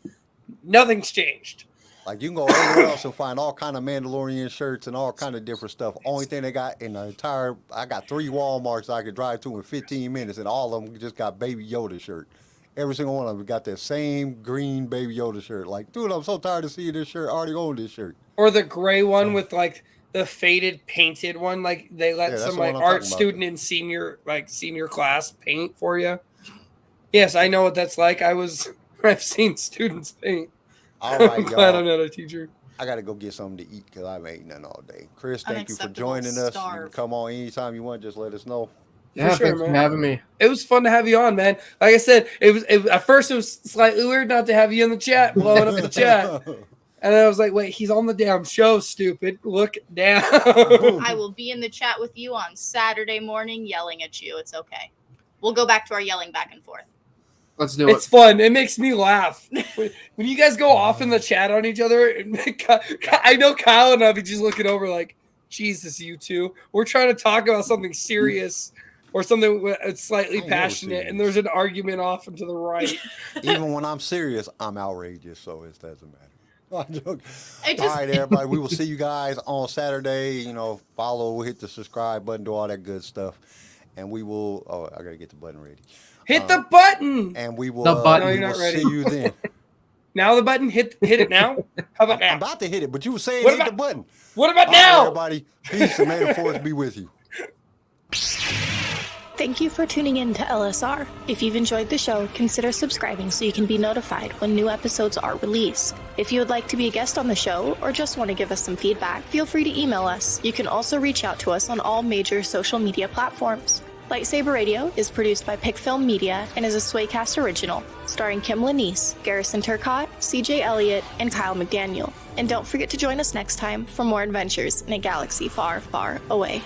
Nothing's changed. Like, you can go everywhere else and find all kind of Mandalorian shirts and all kind of different stuff. Only thing they got in the entire, I got 3 Walmarts I could drive to in 15 minutes, and all of them just got Baby Yoda shirt. Every single one of them got that same green Baby Yoda shirt. Like, dude, I'm so tired of seeing this shirt. I already own this shirt. Or the gray one with like the faded painted one. Like they let some like art student in senior class paint for you. Yes, I know what that's like. I've seen students paint. All right, I'm glad y'all. I'm not a teacher. I got to go get something to eat because I haven't eaten nothing all day. Chris, thank you for joining us. You can come on anytime you want. Just let us know. Yeah, for sure, thanks man. for having me. It was fun to have you on, man. Like I said, at first it was slightly weird not to have you in the chat, blowing up the chat. And then I was like, wait, he's on the damn show, stupid. Look down. I will be in the chat with you on Saturday morning yelling at you. It's okay. We'll go back to our yelling back and forth. Let's do it. It's fun. It makes me laugh. When you guys go off in the chat on each other, I know Kyle and I'll be just looking over like, Jesus, you two. We're trying to talk about something serious or something slightly passionate, and there's an argument off and to the right. Even when I'm serious, I'm outrageous, so it doesn't matter. I'm joking. Just... All right, everybody. We will see you guys on Saturday. You know, follow, hit the subscribe button, do all that good stuff. And we will, I got to get the button ready. Hit the button. And we will, The button. No, we you're will not ready. see you then. Now the button. Hit it now. How about now? I'm about to hit it, but you were saying What hit about- the button. What about All right, now? everybody. Peace and may the force be with you. Thank you for tuning in to LSR. If you've enjoyed the show, consider subscribing so you can be notified when new episodes are released. If you would like to be a guest on the show or just want to give us some feedback, feel free to email us. You can also reach out to us on all major social media platforms. LightSaber Radio is produced by PicFilm Media and is a Swaycast original, starring Kim Lanise, Garrison Turcott, CJ Elliott, and Kyle McDaniel. And don't forget to join us next time for more adventures in a galaxy far, far away.